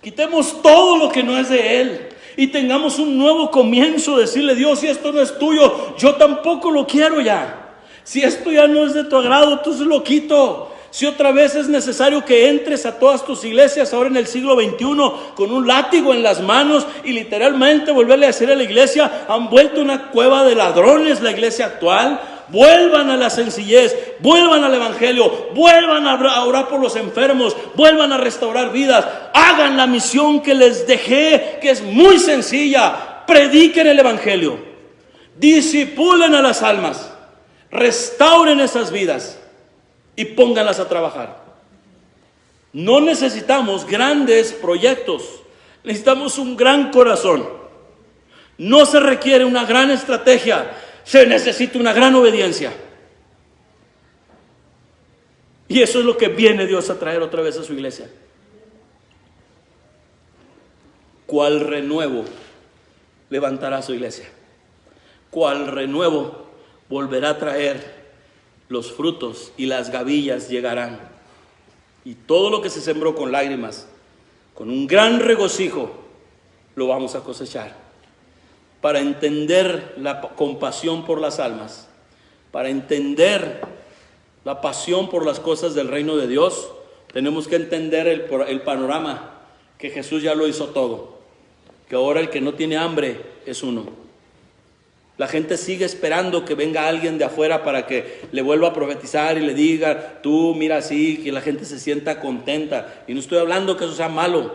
Quitemos todo lo que no es de Él y tengamos un nuevo comienzo. Decirle: Dios, si esto no es tuyo, yo tampoco lo quiero ya. Si esto ya no es de tu agrado, tú se lo quito. Si otra vez es necesario que entres a todas tus iglesias ahora en el siglo XXI con un látigo en las manos y literalmente volverle a decir a la iglesia: han vuelto una cueva de ladrones la iglesia actual. Vuelvan a la sencillez, vuelvan al evangelio, vuelvan a orar por los enfermos, vuelvan a restaurar vidas. Hagan la misión que les dejé, que es muy sencilla. Prediquen el evangelio, disipulen a las almas, restauren esas vidas y pónganlas a trabajar. No necesitamos grandes proyectos, necesitamos un gran corazón. No se requiere una gran estrategia, se necesita una gran obediencia. Y eso es lo que viene Dios a traer otra vez a su iglesia. ¿Cuál renuevo levantará su iglesia? ¿Cuál renuevo volverá a traer los frutos y las gavillas llegarán? Y todo lo que se sembró con lágrimas, con un gran regocijo, lo vamos a cosechar. Para entender la compasión por las almas, para entender la pasión por las cosas del reino de Dios, tenemos que entender el panorama que Jesús ya lo hizo todo, que ahora el que no tiene hambre es uno. La gente sigue esperando que venga alguien de afuera para que le vuelva a profetizar y le diga, tú mira así, que la gente se sienta contenta. Y no estoy hablando que eso sea malo,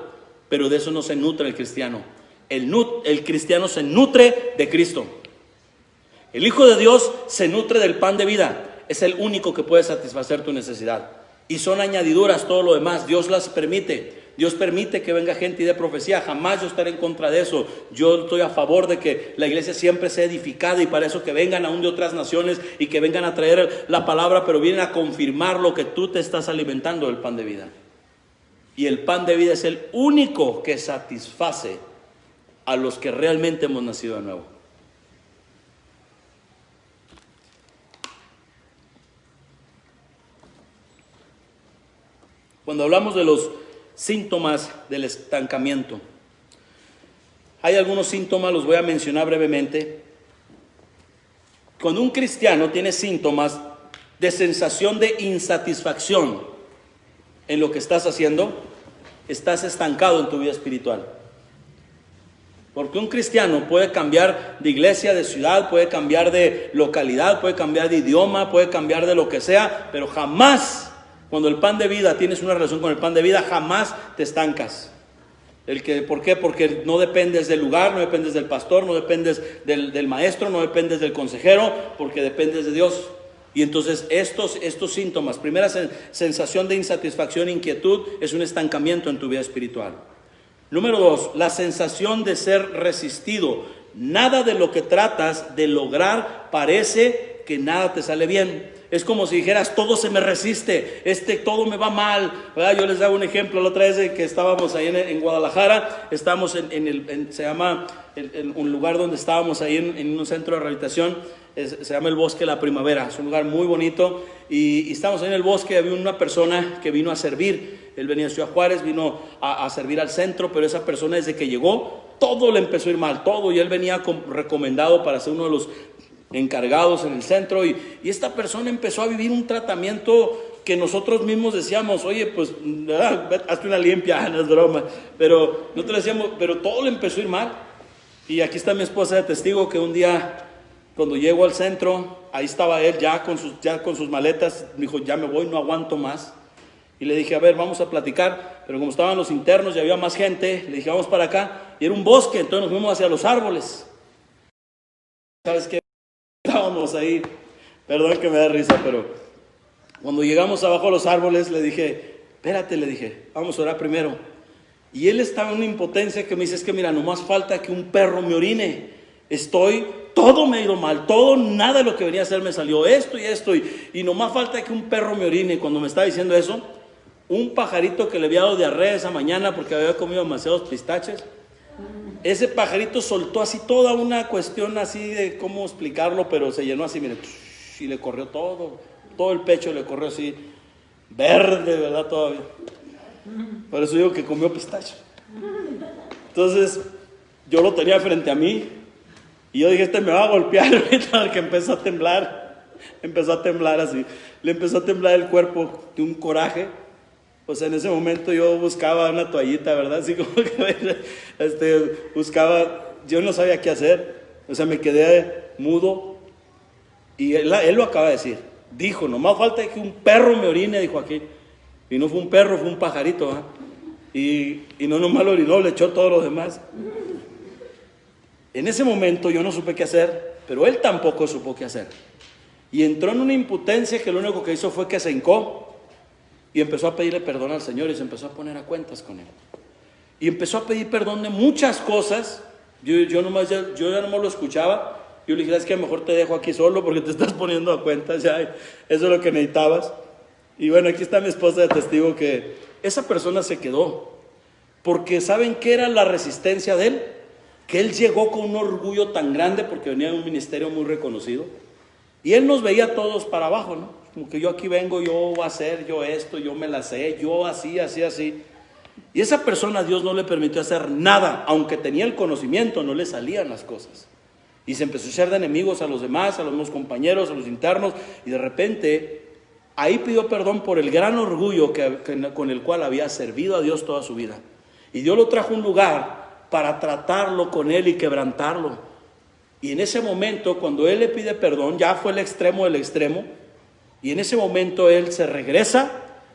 pero de eso no se nutre el cristiano. El cristiano se nutre de Cristo. El Hijo de Dios se nutre del pan de vida. Es el único que puede satisfacer tu necesidad. Y son añadiduras todo lo demás. Dios las permite. Dios permite que venga gente y dé profecía. Jamás yo estaré en contra de eso. Yo estoy a favor de que la iglesia siempre sea edificada, y para eso que vengan aún de otras naciones y que vengan a traer la palabra, pero vienen a confirmar lo que tú te estás alimentando del pan de vida. Y el pan de vida es el único que satisface a los que realmente hemos nacido de nuevo. Cuando hablamos de los síntomas del estancamiento, hay algunos síntomas, los voy a mencionar brevemente. Cuando un cristiano tiene síntomas de sensación de insatisfacción en lo que estás haciendo, estás estancado en tu vida espiritual. Porque un cristiano puede cambiar de iglesia, de ciudad, puede cambiar de localidad, puede cambiar de idioma, puede cambiar de lo que sea, pero jamás, cuando el pan de vida, tienes una relación con el pan de vida, jamás te estancas. ¿Por qué? Porque no dependes del lugar, no dependes del pastor, no dependes del maestro, no dependes del consejero, porque dependes de Dios. Y entonces estos síntomas, primera sensación de insatisfacción, inquietud, es un estancamiento en tu vida espiritual. Número 2, la sensación de ser resistido. Nada de lo que tratas de lograr parece que nada te sale bien. Es como si dijeras, todo se me resiste, todo me va mal, ¿verdad? Yo les hago un ejemplo. La otra vez que estábamos ahí en Guadalajara, estábamos se llama un lugar donde estábamos ahí en un centro de rehabilitación, se llama el Bosque de la Primavera. Es un lugar muy bonito y estábamos ahí en el bosque. Había una persona que vino a servir. Él venía de Ciudad Juárez, vino a servir al centro, pero esa persona, desde que llegó, todo le empezó a ir mal, todo, y él venía recomendado para ser uno de los encargados en el centro, y esta persona empezó a vivir un tratamiento que nosotros mismos decíamos, oye, pues hazte una limpia, no es broma, pero nosotros decíamos, pero todo le empezó a ir mal. Y aquí está mi esposa de testigo, que un día cuando llego al centro, ahí estaba él ya con sus maletas. Me dijo, ya me voy, no aguanto más. Y le dije, a ver, vamos a platicar. Pero como estaban los internos y había más gente, le dije, vamos para acá. Y era un bosque, entonces nos fuimos hacia los árboles. ¿Sabes qué? Estábamos ahí, perdón que me da risa, pero cuando llegamos abajo a los árboles, le dije, espérate, le dije, vamos a orar primero. Y él estaba en una impotencia que me dice, es que mira, nomás falta que un perro me orine. Todo me ha ido mal, nada de lo que venía a hacer me salió, esto y nomás falta que un perro me orine. Y cuando me estaba diciendo eso, un pajarito que le había dado diarrea esa mañana porque había comido demasiados pistaches, ese pajarito soltó así toda una cuestión así de cómo explicarlo, pero se llenó así, mire, y le corrió todo el pecho le corrió así, verde, ¿verdad? Todavía. Por eso digo que comió pistacho. Entonces, yo lo tenía frente a mí, y yo dije, me va a golpear ahorita, que empezó a temblar así, le empezó a temblar el cuerpo de un coraje. O sea, en ese momento yo buscaba una toallita, ¿verdad? Así como que buscaba, yo no sabía qué hacer. O sea, me quedé mudo. Y él lo acaba de decir. Dijo, nomás falta que un perro me orine, dijo aquí. Y no fue un perro, fue un pajarito, ¿eh? Y no nomás lo orinó, le echó todo lo demás. En ese momento yo no supe qué hacer, pero él tampoco supo qué hacer. Y entró en una impotencia que lo único que hizo fue que se hincó y empezó a pedirle perdón al Señor y se empezó a poner a cuentas con él. Y empezó a pedir perdón de muchas cosas. Yo ya nomás lo escuchaba. Yo le dije, es que mejor te dejo aquí solo porque te estás poniendo a cuentas, ya, eso es lo que necesitabas. Y bueno, aquí está mi esposa de testigo que esa persona se quedó. Porque ¿saben qué era la resistencia de él? Que él llegó con un orgullo tan grande porque venía de un ministerio muy reconocido. Y él nos veía todos para abajo, ¿no? Como que yo aquí vengo, yo voy a hacer, yo esto, yo me la sé, yo así. Y esa persona Dios no le permitió hacer nada, aunque tenía el conocimiento, no le salían las cosas. Y se empezó a echar de enemigos a los demás, a los mismos compañeros, a los internos, y de repente ahí pidió perdón por el gran orgullo con el cual había servido a Dios toda su vida. Y Dios lo trajo a un lugar para tratarlo con él y quebrantarlo. Y en ese momento, cuando él le pide perdón, ya fue el extremo del extremo. Y en ese momento él se regresa,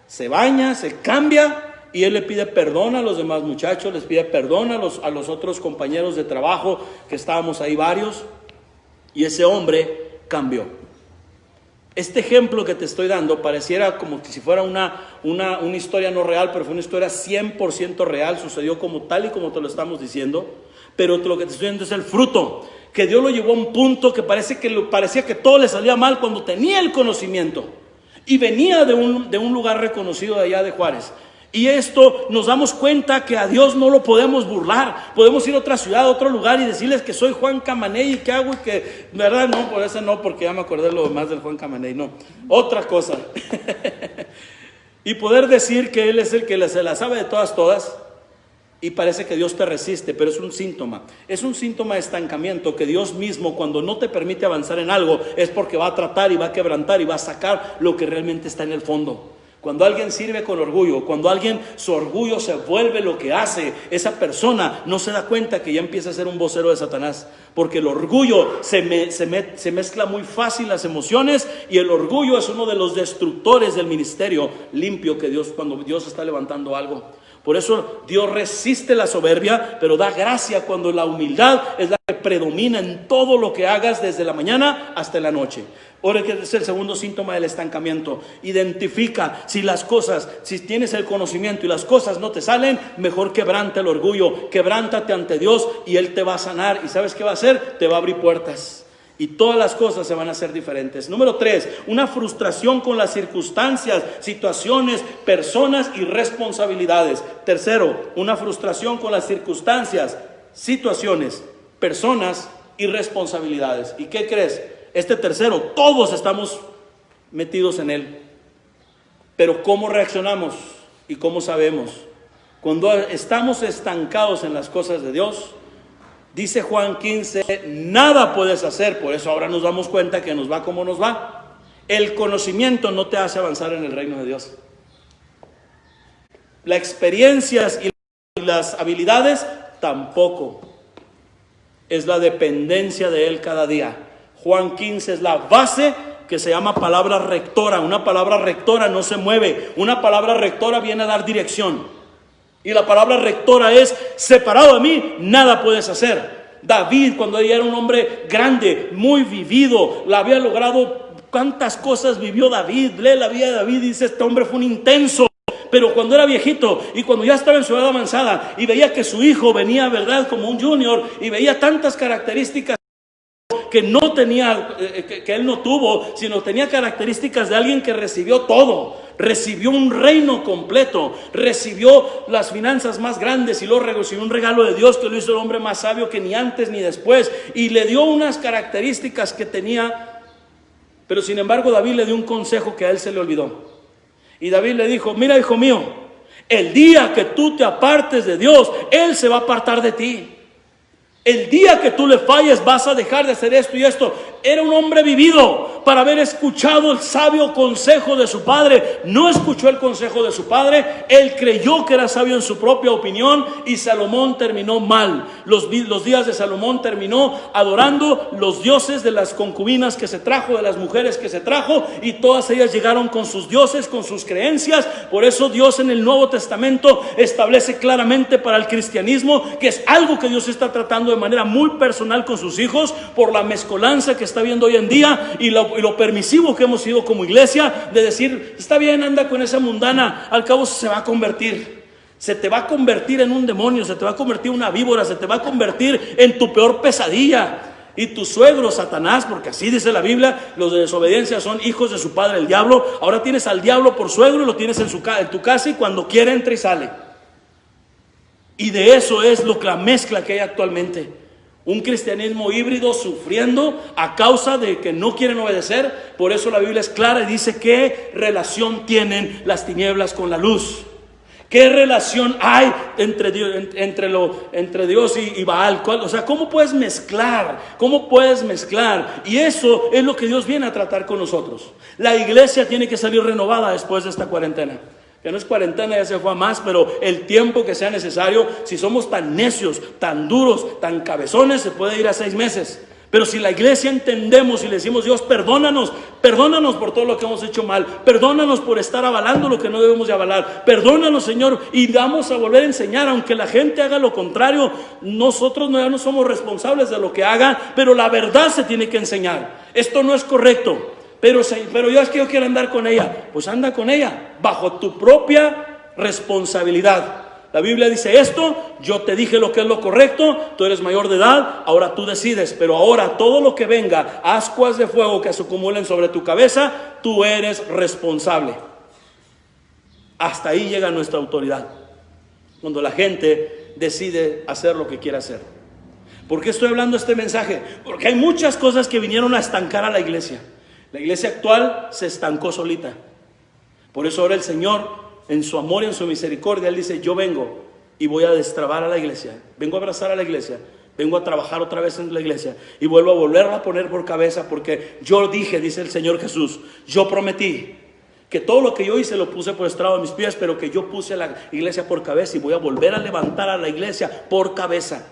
se baña, se cambia, y él le pide perdón a los demás muchachos, les pide perdón a los otros compañeros de trabajo, que estábamos ahí varios, y ese hombre cambió. Este ejemplo que te estoy dando pareciera como si fuera una historia no real, pero fue una historia 100% real, sucedió como tal y como te lo estamos diciendo, pero lo que te estoy diciendo es el fruto, que Dios lo llevó a un punto que parecía que todo le salía mal cuando tenía el conocimiento, y venía de un lugar reconocido de allá de Juárez. Y esto nos damos cuenta que a Dios no lo podemos burlar. Podemos ir a otra ciudad, a otro lugar y decirles que soy Juan Camaney y que hago y que, ¿verdad? No, por eso no, porque ya me acordé lo demás del Juan Camaney, no. Otra cosa. Y poder decir que Él es el que se la sabe de todas, y parece que Dios te resiste, pero es un síntoma. Es un síntoma de estancamiento, que Dios mismo, cuando no te permite avanzar en algo, es porque va a tratar y va a quebrantar y va a sacar lo que realmente está en el fondo. Cuando alguien sirve con orgullo, cuando alguien su orgullo se vuelve lo que hace, esa persona no se da cuenta que ya empieza a ser un vocero de Satanás, porque el orgullo se mezcla muy fácil las emociones, y el orgullo es uno de los destructores del ministerio limpio que Dios, cuando Dios está levantando algo. Por eso Dios resiste la soberbia, pero da gracia cuando la humildad es la que predomina en todo lo que hagas, desde la mañana hasta la noche. Ahora, que es el segundo síntoma del estancamiento. Identifica si tienes el conocimiento y las cosas no te salen, mejor quebranta el orgullo, quebrántate ante Dios y Él te va a sanar. ¿Y sabes qué va a hacer? Te va a abrir puertas. Y todas las cosas se van a hacer diferentes. Número 3, una frustración con las circunstancias, situaciones, personas y responsabilidades. Tercero, una frustración con las circunstancias, situaciones, personas y responsabilidades. ¿Y qué crees? Este tercero, todos estamos metidos en él. Pero ¿cómo reaccionamos y cómo sabemos? Cuando estamos estancados en las cosas de Dios, dice Juan 15, nada puedes hacer. Por eso ahora nos damos cuenta que nos va como nos va. El conocimiento no te hace avanzar en el reino de Dios. Las experiencias y las habilidades tampoco. Es la dependencia de Él cada día. Juan 15 es la base, que se llama palabra rectora. Una palabra rectora no se mueve. Una palabra rectora viene a dar dirección. Y la palabra rectora es: separado de mí, nada puedes hacer. David, cuando ella era un hombre grande, muy vivido, la había logrado. ¿Cuántas cosas vivió David? Lee la vida de David y dice: este hombre fue un intenso. Pero cuando era viejito y cuando ya estaba en su edad avanzada y veía que su hijo venía, ¿verdad?, como un junior, y veía tantas características que no tenía, que él no tuvo, sino tenía características de alguien que recibió todo. Recibió un reino completo, recibió las finanzas más grandes y luego recibió un regalo de Dios que lo hizo el hombre más sabio que ni antes ni después, y le dio unas características que tenía. Pero sin embargo David le dio un consejo que a él se le olvidó. Y David le dijo: mira, hijo mío, el día que tú te apartes de Dios, Él se va a apartar de ti. El día que tú le falles, vas a dejar de hacer esto y esto. Era un hombre vivido para haber escuchado el sabio consejo de su padre. No escuchó el consejo de su padre. Él creyó que era sabio en su propia opinión, y Salomón terminó mal. Los días de Salomón terminó adorando los dioses de las concubinas que se trajo, de las mujeres que se trajo, y todas ellas llegaron con sus dioses, con sus creencias. Por eso Dios en el Nuevo Testamento establece claramente para el cristianismo que es algo que Dios está tratando de manera muy personal con sus hijos, por la mezcolanza que está viendo hoy en día y lo permisivo que hemos sido como iglesia, de decir: está bien, anda con esa mundana, al cabo se va a convertir. Se te va a convertir en un demonio, se te va a convertir en una víbora, se te va a convertir en tu peor pesadilla. Y tu suegro, Satanás, porque así dice la Biblia, los de desobediencia son hijos de su padre, el diablo. Ahora tienes al diablo por suegro y lo tienes en tu casa, y cuando quiere entra y sale. Y de eso es la mezcla que hay actualmente. Un cristianismo híbrido sufriendo a causa de que no quieren obedecer. Por eso la Biblia es clara y dice: ¿qué relación tienen las tinieblas con la luz? ¿Qué relación hay entre Dios y Baal? O sea, ¿cómo puedes mezclar? ¿Cómo puedes mezclar? Y eso es lo que Dios viene a tratar con nosotros. La iglesia tiene que salir renovada después de esta cuarentena. Ya no es cuarentena, ya se fue a más, pero el tiempo que sea necesario. Si somos tan necios, tan duros, tan cabezones, se puede ir a 6 meses. Pero si la iglesia entendemos y le decimos: Dios, perdónanos por todo lo que hemos hecho mal, perdónanos por estar avalando lo que no debemos de avalar, perdónanos, Señor, y vamos a volver a enseñar, aunque la gente haga lo contrario, nosotros ya no somos responsables de lo que hagan, pero la verdad se tiene que enseñar. Esto no es correcto, pero yo es que yo quiero andar con ella. Pues anda con ella, bajo tu propia responsabilidad. La Biblia dice esto: yo te dije lo que es lo correcto, tú eres mayor de edad, ahora tú decides, pero ahora todo lo que venga, ascuas de fuego que se acumulen sobre tu cabeza, tú eres responsable. Hasta ahí llega nuestra autoridad, cuando la gente decide hacer lo que quiere hacer. ¿Por qué estoy hablando este mensaje? Porque hay muchas cosas que vinieron a estancar a la iglesia. La iglesia actual se estancó solita. Por eso ahora el Señor, en su amor y en su misericordia, Él dice: yo vengo y voy a destrabar a la iglesia, vengo a abrazar a la iglesia, vengo a trabajar otra vez en la iglesia y vuelvo a volverla a poner por cabeza, porque yo dije, dice el Señor Jesús, yo prometí que todo lo que yo hice lo puse por estrado de mis pies, pero que yo puse a la iglesia por cabeza y voy a volver a levantar a la iglesia por cabeza.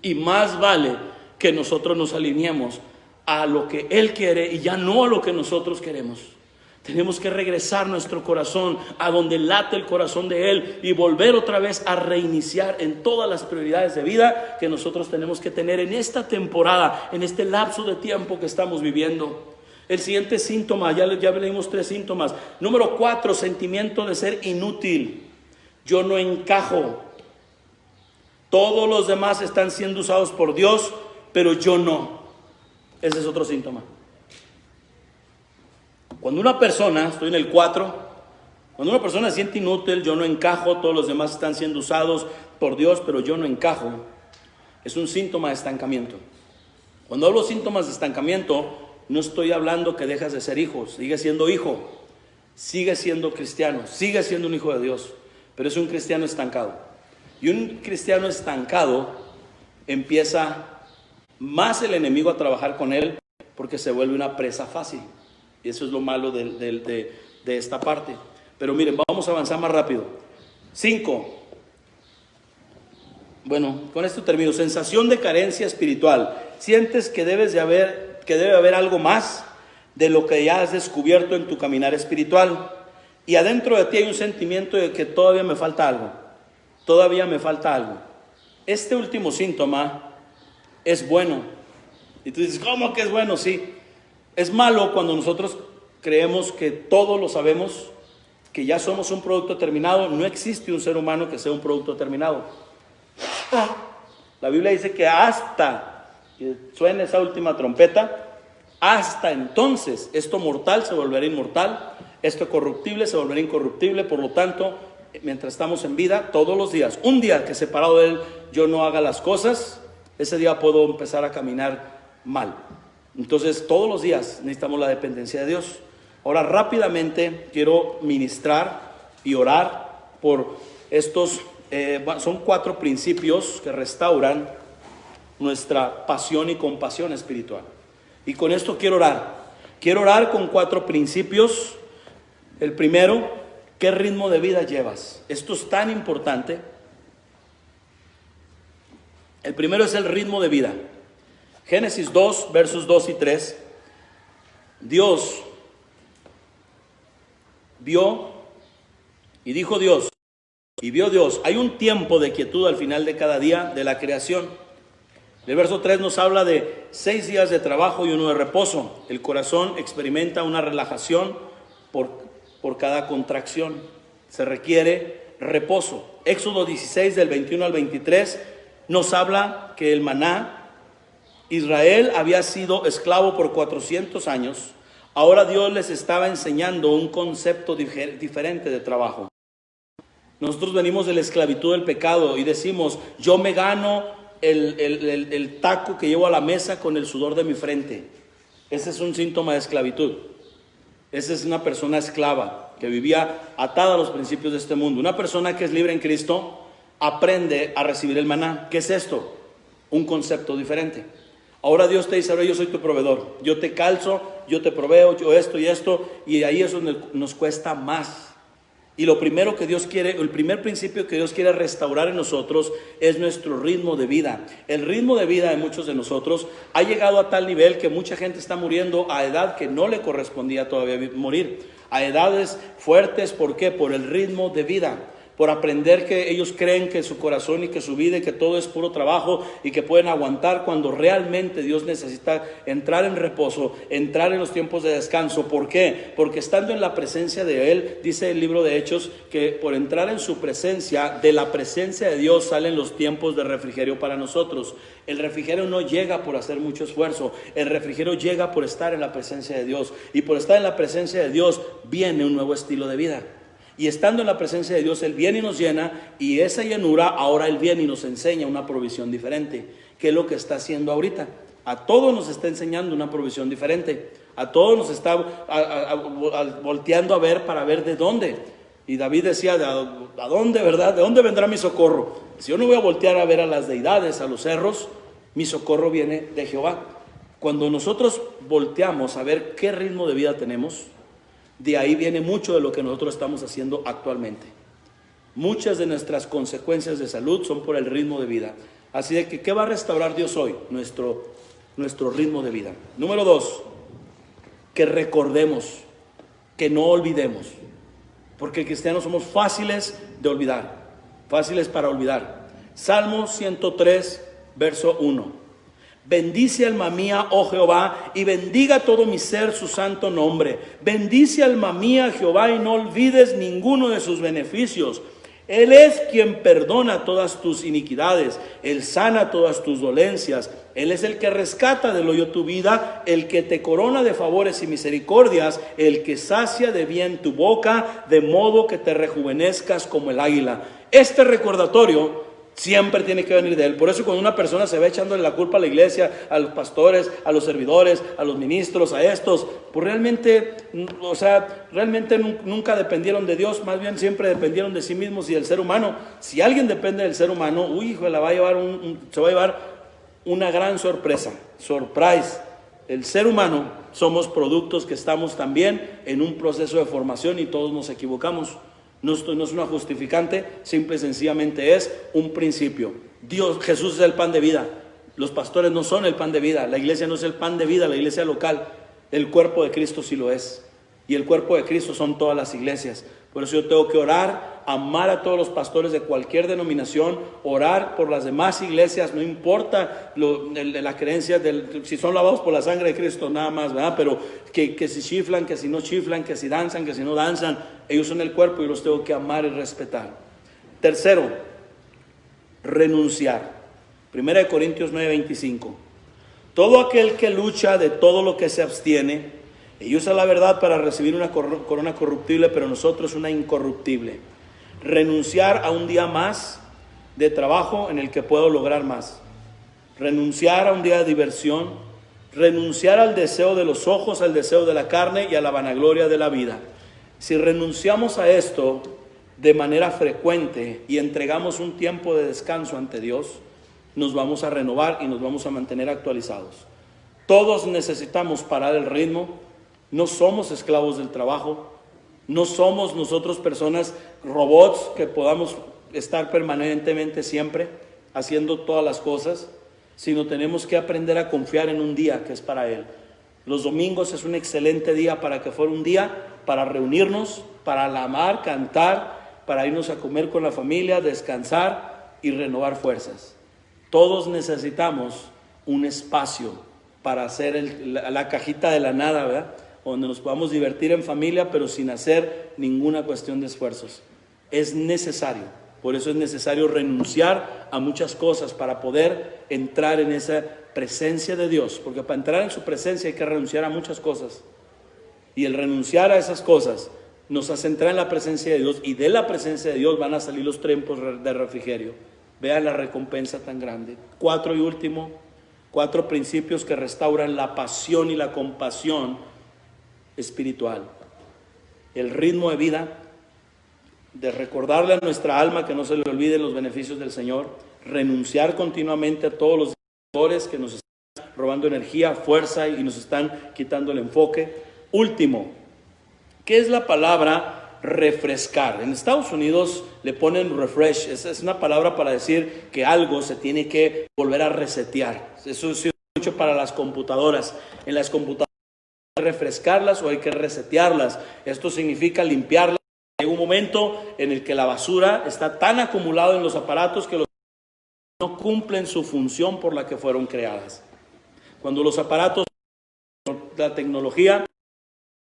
Y más vale que nosotros nos alineemos a lo que Él quiere y ya no a lo que nosotros queremos. Tenemos que regresar nuestro corazón a donde late el corazón de Él y volver otra vez a reiniciar en todas las prioridades de vida que nosotros tenemos que tener en esta temporada, en este lapso de tiempo que estamos viviendo. El siguiente síntoma, ya leímos 3 síntomas. Número 4, sentimiento de ser inútil. Yo no encajo. Todos los demás están siendo usados por Dios, pero yo no. Ese es otro síntoma. Cuando una persona, estoy en el 4, cuando una persona se siente inútil, yo no encajo, todos los demás están siendo usados por Dios, pero yo no encajo, es un síntoma de estancamiento. Cuando hablo de síntomas de estancamiento, no estoy hablando que dejas de ser hijo, sigue siendo hijo, sigue siendo cristiano, sigue siendo un hijo de Dios, pero es un cristiano estancado. Y un cristiano estancado empieza más el enemigo a trabajar con él porque se vuelve una presa fácil. Y eso es lo malo de esta parte. Pero miren, vamos a avanzar más rápido. 5. Bueno, con esto termino. Sensación de carencia espiritual. Sientes que debe haber algo más de lo que ya has descubierto en tu caminar espiritual. Y adentro de ti hay un sentimiento de que todavía me falta algo. Todavía me falta algo. Este último síntoma es bueno. Y tú dices, ¿cómo que es bueno? Sí. Es malo cuando nosotros creemos que todo lo sabemos, que ya somos un producto terminado. No existe un ser humano que sea un producto terminado. La Biblia dice que hasta que suene esa última trompeta, hasta entonces esto mortal se volverá inmortal, esto corruptible se volverá incorruptible. Por lo tanto, mientras estamos en vida, todos los días, un día que separado de Él yo no haga las cosas, ese día puedo empezar a caminar mal. Entonces todos los días necesitamos la dependencia de Dios. Ahora rápidamente quiero ministrar y orar por estos, son 4 principios que restauran nuestra pasión y compasión espiritual. Y con esto quiero orar con 4 principios. El primero, ¿qué ritmo de vida llevas? Esto es tan importante. El primero es el ritmo de vida. Génesis 2, versos 2 y 3. Dios vio y dijo Dios, y vio Dios, hay un tiempo de quietud al final de cada día de la creación. El verso 3 nos habla de 6 días de trabajo y 1 de reposo. El corazón experimenta una relajación por cada contracción. Se requiere reposo. Éxodo 16 del 21 al 23 nos habla que el maná, Israel había sido esclavo por 400 años. Ahora Dios les estaba enseñando un concepto diferente de trabajo. Nosotros venimos de la esclavitud del pecado y decimos, yo me gano el taco que llevo a la mesa con el sudor de mi frente. Ese es un síntoma de esclavitud. Esa es una persona esclava que vivía atada a los principios de este mundo. Una persona que es libre en Cristo aprende a recibir el maná. ¿Qué es esto? Un concepto diferente. Ahora Dios te dice, ahora yo soy tu proveedor, yo te calzo, yo te proveo, yo esto y esto, y ahí es donde nos cuesta más. Y lo primero que Dios quiere, el primer principio que Dios quiere restaurar en nosotros es nuestro ritmo de vida. El ritmo de vida de muchos de nosotros ha llegado a tal nivel que mucha gente está muriendo a edad que no le correspondía todavía morir. A edades fuertes, ¿por qué? Por el ritmo de vida. Por aprender que ellos creen que su corazón y que su vida y que todo es puro trabajo y que pueden aguantar cuando realmente Dios necesita entrar en reposo, entrar en los tiempos de descanso. ¿Por qué? Porque estando en la presencia de Él, dice el libro de Hechos, que por entrar en su presencia, de la presencia de Dios salen los tiempos de refrigerio para nosotros. El refrigerio no llega por hacer mucho esfuerzo, el refrigerio llega por estar en la presencia de Dios. Y por estar en la presencia de Dios viene un nuevo estilo de vida. Y estando en la presencia de Dios, Él viene y nos llena, y esa llenura, ahora Él viene y nos enseña una provisión diferente. ¿Qué es lo que está haciendo ahorita? A todos nos está enseñando una provisión diferente. A todos nos está volteando a ver para ver de dónde. Y David decía, ¿a dónde, verdad? ¿De dónde vendrá mi socorro? Si yo no voy a voltear a ver a las deidades, a los cerros, mi socorro viene de Jehová. Cuando nosotros volteamos a ver qué ritmo de vida tenemos, de ahí viene mucho de lo que nosotros estamos haciendo actualmente. Muchas de nuestras consecuencias de salud son por el ritmo de vida. Así de que, ¿qué va a restaurar Dios hoy? Nuestro ritmo de vida. Número 2, que recordemos, que no olvidemos. Porque cristianos somos fáciles de olvidar, fáciles para olvidar. Salmo 103, verso 1. Bendice alma mía, oh Jehová, y bendiga todo mi ser su santo nombre. Bendice alma mía, Jehová, y no olvides ninguno de sus beneficios. Él es quien perdona todas tus iniquidades, Él sana todas tus dolencias. Él es el que rescata del hoyo tu vida, el que te corona de favores y misericordias, el que sacia de bien tu boca, de modo que te rejuvenezcas como el águila. Este recordatorio siempre tiene que venir de Él. Por eso cuando una persona se va echándole la culpa a la iglesia, a los pastores, a los servidores, a los ministros, a estos, pues realmente nunca dependieron de Dios, más bien siempre dependieron de sí mismos y del ser humano. Si alguien depende del ser humano, se va a llevar una gran sorpresa, surprise. El ser humano somos productos que estamos también en un proceso de formación y todos nos equivocamos. No es una justificante, simple y sencillamente es un principio. Jesús es el pan de vida. Los pastores no son el pan de vida. La iglesia no es el pan de vida, la iglesia local. El cuerpo de Cristo sí lo es. Y el cuerpo de Cristo son todas las iglesias. Por eso yo tengo que orar, amar a todos los pastores de cualquier denominación, orar por las demás iglesias, no importa la creencia, si son lavados por la sangre de Cristo, nada más, ¿verdad? Pero que si chiflan, que si no chiflan, que si danzan, que si no danzan, ellos son el cuerpo y los tengo que amar y respetar. Tercero, renunciar. 1 Corintios 9:25. Todo aquel que lucha de todo lo que se abstiene, y usa la verdad para recibir una corona corruptible, pero nosotros una incorruptible. Renunciar a un día más de trabajo en el que puedo lograr más. Renunciar a un día de diversión. Renunciar al deseo de los ojos, al deseo de la carne y a la vanagloria de la vida. Si renunciamos a esto de manera frecuente y entregamos un tiempo de descanso ante Dios, nos vamos a renovar y nos vamos a mantener actualizados. Todos necesitamos parar el ritmo. No somos esclavos del trabajo, no somos nosotros personas robots que podamos estar permanentemente siempre haciendo todas las cosas, sino tenemos que aprender a confiar en un día que es para Él. Los domingos es un excelente día para que fuera un día para reunirnos, para amar, cantar, para irnos a comer con la familia, descansar y renovar fuerzas. Todos necesitamos un espacio para hacer la cajita de la nada, ¿verdad? Donde nos podamos divertir en familia, pero sin hacer ninguna cuestión de esfuerzos. Es necesario, por eso es necesario renunciar a muchas cosas para poder entrar en esa presencia de Dios, porque para entrar en su presencia hay que renunciar a muchas cosas, y el renunciar a esas cosas nos hace entrar en la presencia de Dios, y de la presencia de Dios van a salir los tiempos de refrigerio. Vean la recompensa tan grande. 4 y último, 4 principios que restauran la pasión y la compasión espiritual. El ritmo de vida, de recordarle a nuestra alma que no se le olviden los beneficios del Señor, renunciar continuamente a todos los factores que nos están robando energía, fuerza y nos están quitando el enfoque. Último, ¿qué es la palabra refrescar. En Estados Unidos le ponen refresh, es una palabra para decir que algo se tiene que volver a resetear. Eso es mucho para las computadoras. En las computadoras hay que refrescarlas o hay que resetearlas. Esto significa limpiarlas. Hay un momento en el que la basura está tan acumulada en los aparatos que no cumplen su función por la que fueron creadas. Cuando los aparatos, la tecnología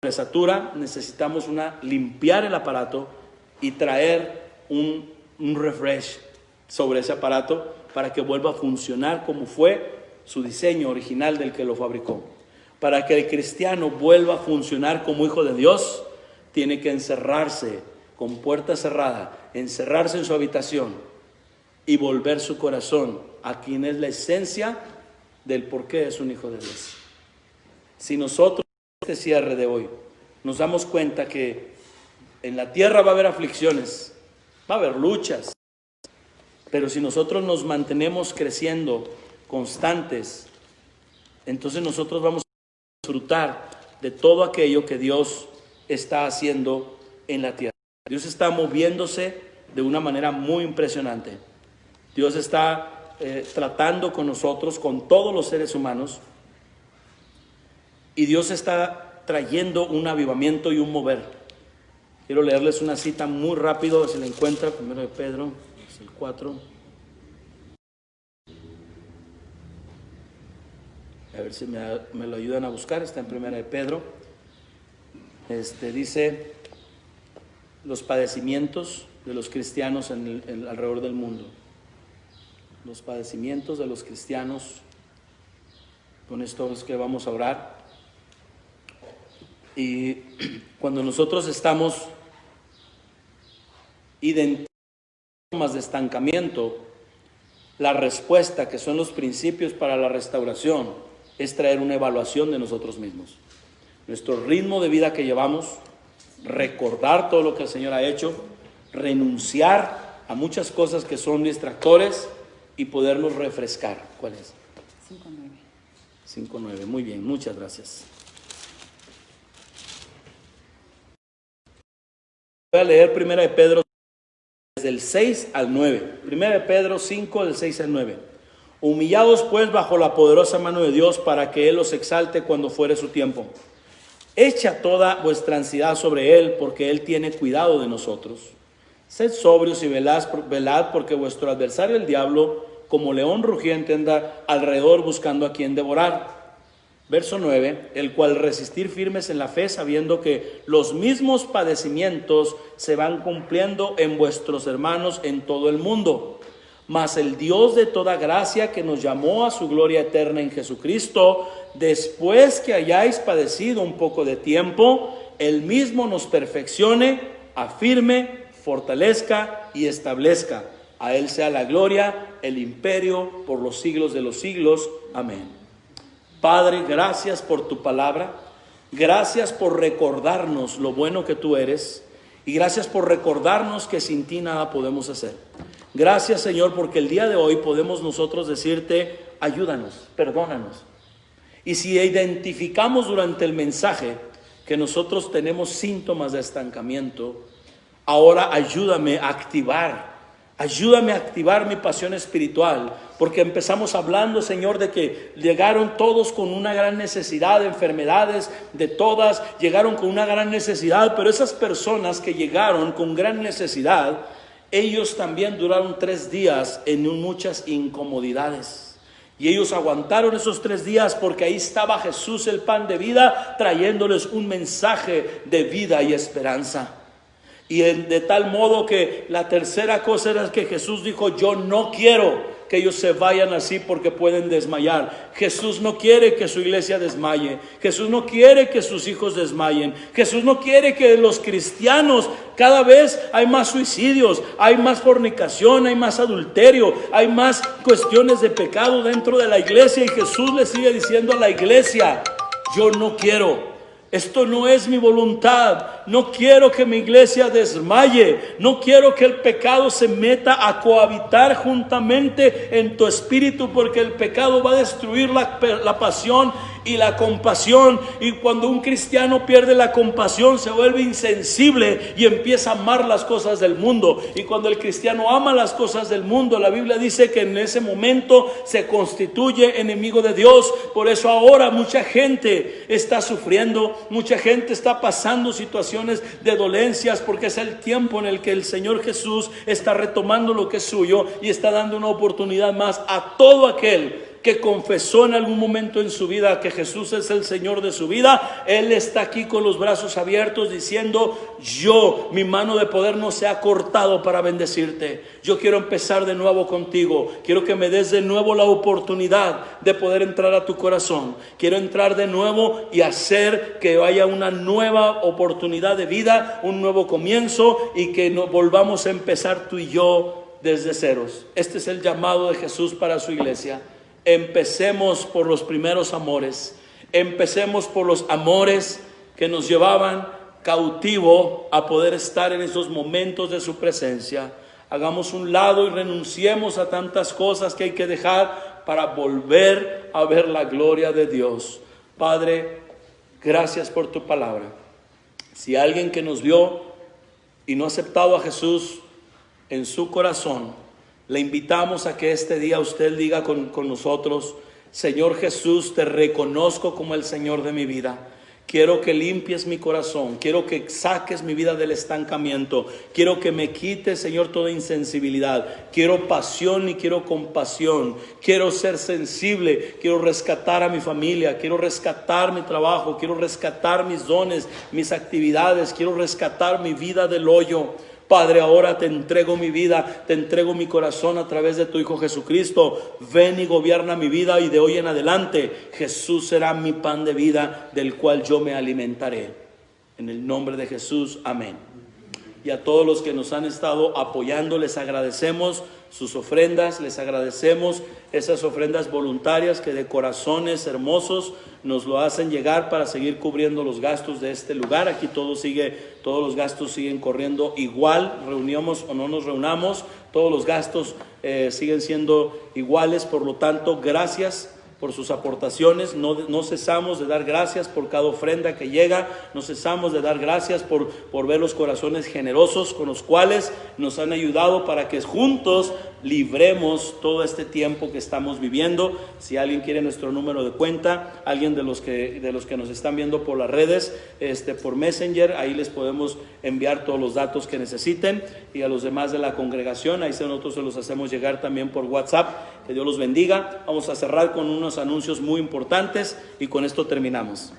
se satura, necesitamos limpiar el aparato y traer un refresh sobre ese aparato para que vuelva a funcionar como fue su diseño original del que lo fabricó. Para que el cristiano vuelva a funcionar como hijo de Dios, tiene que encerrarse con puerta cerrada, encerrarse en su habitación y volver su corazón a quien es la esencia del por qué es un hijo de Dios. Si nosotros, en este cierre de hoy, nos damos cuenta que en la tierra va a haber aflicciones, va a haber luchas, pero si nosotros nos mantenemos creciendo constantes, entonces nosotros vamos a disfrutar de todo aquello que Dios está haciendo en la tierra. Dios está moviéndose de una manera muy impresionante. Dios está tratando con nosotros, con todos los seres humanos, y Dios está trayendo un avivamiento y un mover. Quiero leerles una cita muy rápido, si la encuentra, 1 de Pedro, es el 4. A ver si me lo ayudan a buscar, está en 1 de Pedro. Dice los padecimientos de los cristianos alrededor del mundo. Los padecimientos de los cristianos, con esto es que vamos a orar. Y cuando nosotros estamos identificando formas de estancamiento, la respuesta, que son los principios para la restauración, es traer una evaluación de nosotros mismos. Nuestro ritmo de vida que llevamos, recordar todo lo que el Señor ha hecho, renunciar a muchas cosas que son distractores y podernos refrescar. ¿Cuál es? 5:9. Muy bien, muchas gracias. Voy a leer 1 de Pedro desde el 6 al 9. 1 de Pedro 5, del 6 al 9. Humillados pues bajo la poderosa mano de Dios para que Él os exalte cuando fuere su tiempo. Echa toda vuestra ansiedad sobre Él, porque Él tiene cuidado de nosotros. Sed sobrios y velad, porque vuestro adversario el diablo, como león rugiente, anda alrededor buscando a quien devorar. Verso 9, el cual resistir firmes en la fe, sabiendo que los mismos padecimientos se van cumpliendo en vuestros hermanos en todo el mundo. Mas el Dios de toda gracia, que nos llamó a su gloria eterna en Jesucristo, después que hayáis padecido un poco de tiempo, Él mismo nos perfeccione, afirme, fortalezca y establezca. A Él sea la gloria, el imperio, por los siglos de los siglos. Amén. Padre, gracias por tu palabra, gracias por recordarnos lo bueno que tú eres y gracias por recordarnos que sin ti nada podemos hacer. Gracias, Señor, porque el día de hoy podemos nosotros decirte, ayúdanos, perdónanos. Y si identificamos durante el mensaje que nosotros tenemos síntomas de estancamiento, ahora ayúdame a activar mi pasión espiritual, porque empezamos hablando, Señor, de que llegaron todos con una gran necesidad, de enfermedades, de todas, llegaron con una gran necesidad, pero esas personas que llegaron con gran necesidad, ellos también duraron 3 días en muchas incomodidades. Y ellos aguantaron esos 3 días porque ahí estaba Jesús, el pan de vida, trayéndoles un mensaje de vida y esperanza. Y de tal modo que la tercera cosa era que Jesús dijo, yo no quiero que ellos se vayan así porque pueden desmayar. Jesús no quiere que su iglesia desmaye. Jesús no quiere que sus hijos desmayen. Jesús no quiere que los cristianos, cada vez hay más suicidios, hay más fornicación, hay más adulterio, hay más cuestiones de pecado dentro de la iglesia. Y Jesús le sigue diciendo a la iglesia, yo no quiero. Esto no es mi voluntad. No quiero que mi iglesia desmaye. No quiero que el pecado se meta a cohabitar juntamente en tu espíritu, porque el pecado va a destruir la pasión y la compasión. Y cuando un cristiano pierde la compasión, se vuelve insensible y empieza a amar las cosas del mundo. Y cuando el cristiano ama las cosas del mundo, la Biblia dice que en ese momento se constituye enemigo de Dios. Por eso ahora mucha gente está sufriendo, mucha gente está pasando situaciones de dolencias, porque es el tiempo en el que el Señor Jesús está retomando lo que es suyo y está dando una oportunidad más a todo aquel que confesó en algún momento en su vida que Jesús es el Señor de su vida. Él está aquí con los brazos abiertos diciendo: mi mano de poder no se ha cortado para bendecirte. Yo quiero empezar de nuevo contigo. Quiero que me des de nuevo la oportunidad de poder entrar a tu corazón. Quiero entrar de nuevo y hacer que haya una nueva oportunidad de vida, un nuevo comienzo, y que nos volvamos a empezar tú y yo desde ceros. Este es el llamado de Jesús para su iglesia. Empecemos por los primeros amores. Empecemos por los amores que nos llevaban cautivo a poder estar en esos momentos de su presencia. Hagamos un lado y renunciemos a tantas cosas que hay que dejar para volver a ver la gloria de Dios. Padre, gracias por tu palabra. Si alguien que nos vio y no ha aceptado a Jesús en su corazón, le invitamos a que este día usted diga con nosotros: Señor Jesús, te reconozco como el Señor de mi vida. Quiero que limpies mi corazón. Quiero que saques mi vida del estancamiento. Quiero que me quites, Señor, toda insensibilidad. Quiero pasión y quiero compasión. Quiero ser sensible. Quiero rescatar a mi familia. Quiero rescatar mi trabajo. Quiero rescatar mis dones, mis actividades. Quiero rescatar mi vida del hoyo. Padre, ahora te entrego mi vida, te entrego mi corazón a través de tu Hijo Jesucristo. Ven y gobierna mi vida, y de hoy en adelante Jesús será mi pan de vida, del cual yo me alimentaré. En el nombre de Jesús, amén. Y a todos los que nos han estado apoyando, les agradecemos sus ofrendas, les agradecemos esas ofrendas voluntarias que de corazones hermosos nos lo hacen llegar para seguir cubriendo los gastos de este lugar. Aquí todos los gastos siguen corriendo igual, reunimos o no nos reunamos, todos los gastos siguen siendo iguales. Por lo tanto, gracias por sus aportaciones. No cesamos de dar gracias por cada ofrenda que llega. No cesamos de dar gracias por ver los corazones generosos con los cuales nos han ayudado para que juntos libremos todo este tiempo que estamos viviendo. Si alguien quiere nuestro número de cuenta, alguien de los que nos están viendo por las redes, por Messenger, ahí les podemos enviar todos los datos que necesiten, y a los demás de la congregación, ahí nosotros se los hacemos llegar también por WhatsApp. Que Dios los bendiga. Vamos a cerrar con unos anuncios muy importantes y con esto terminamos.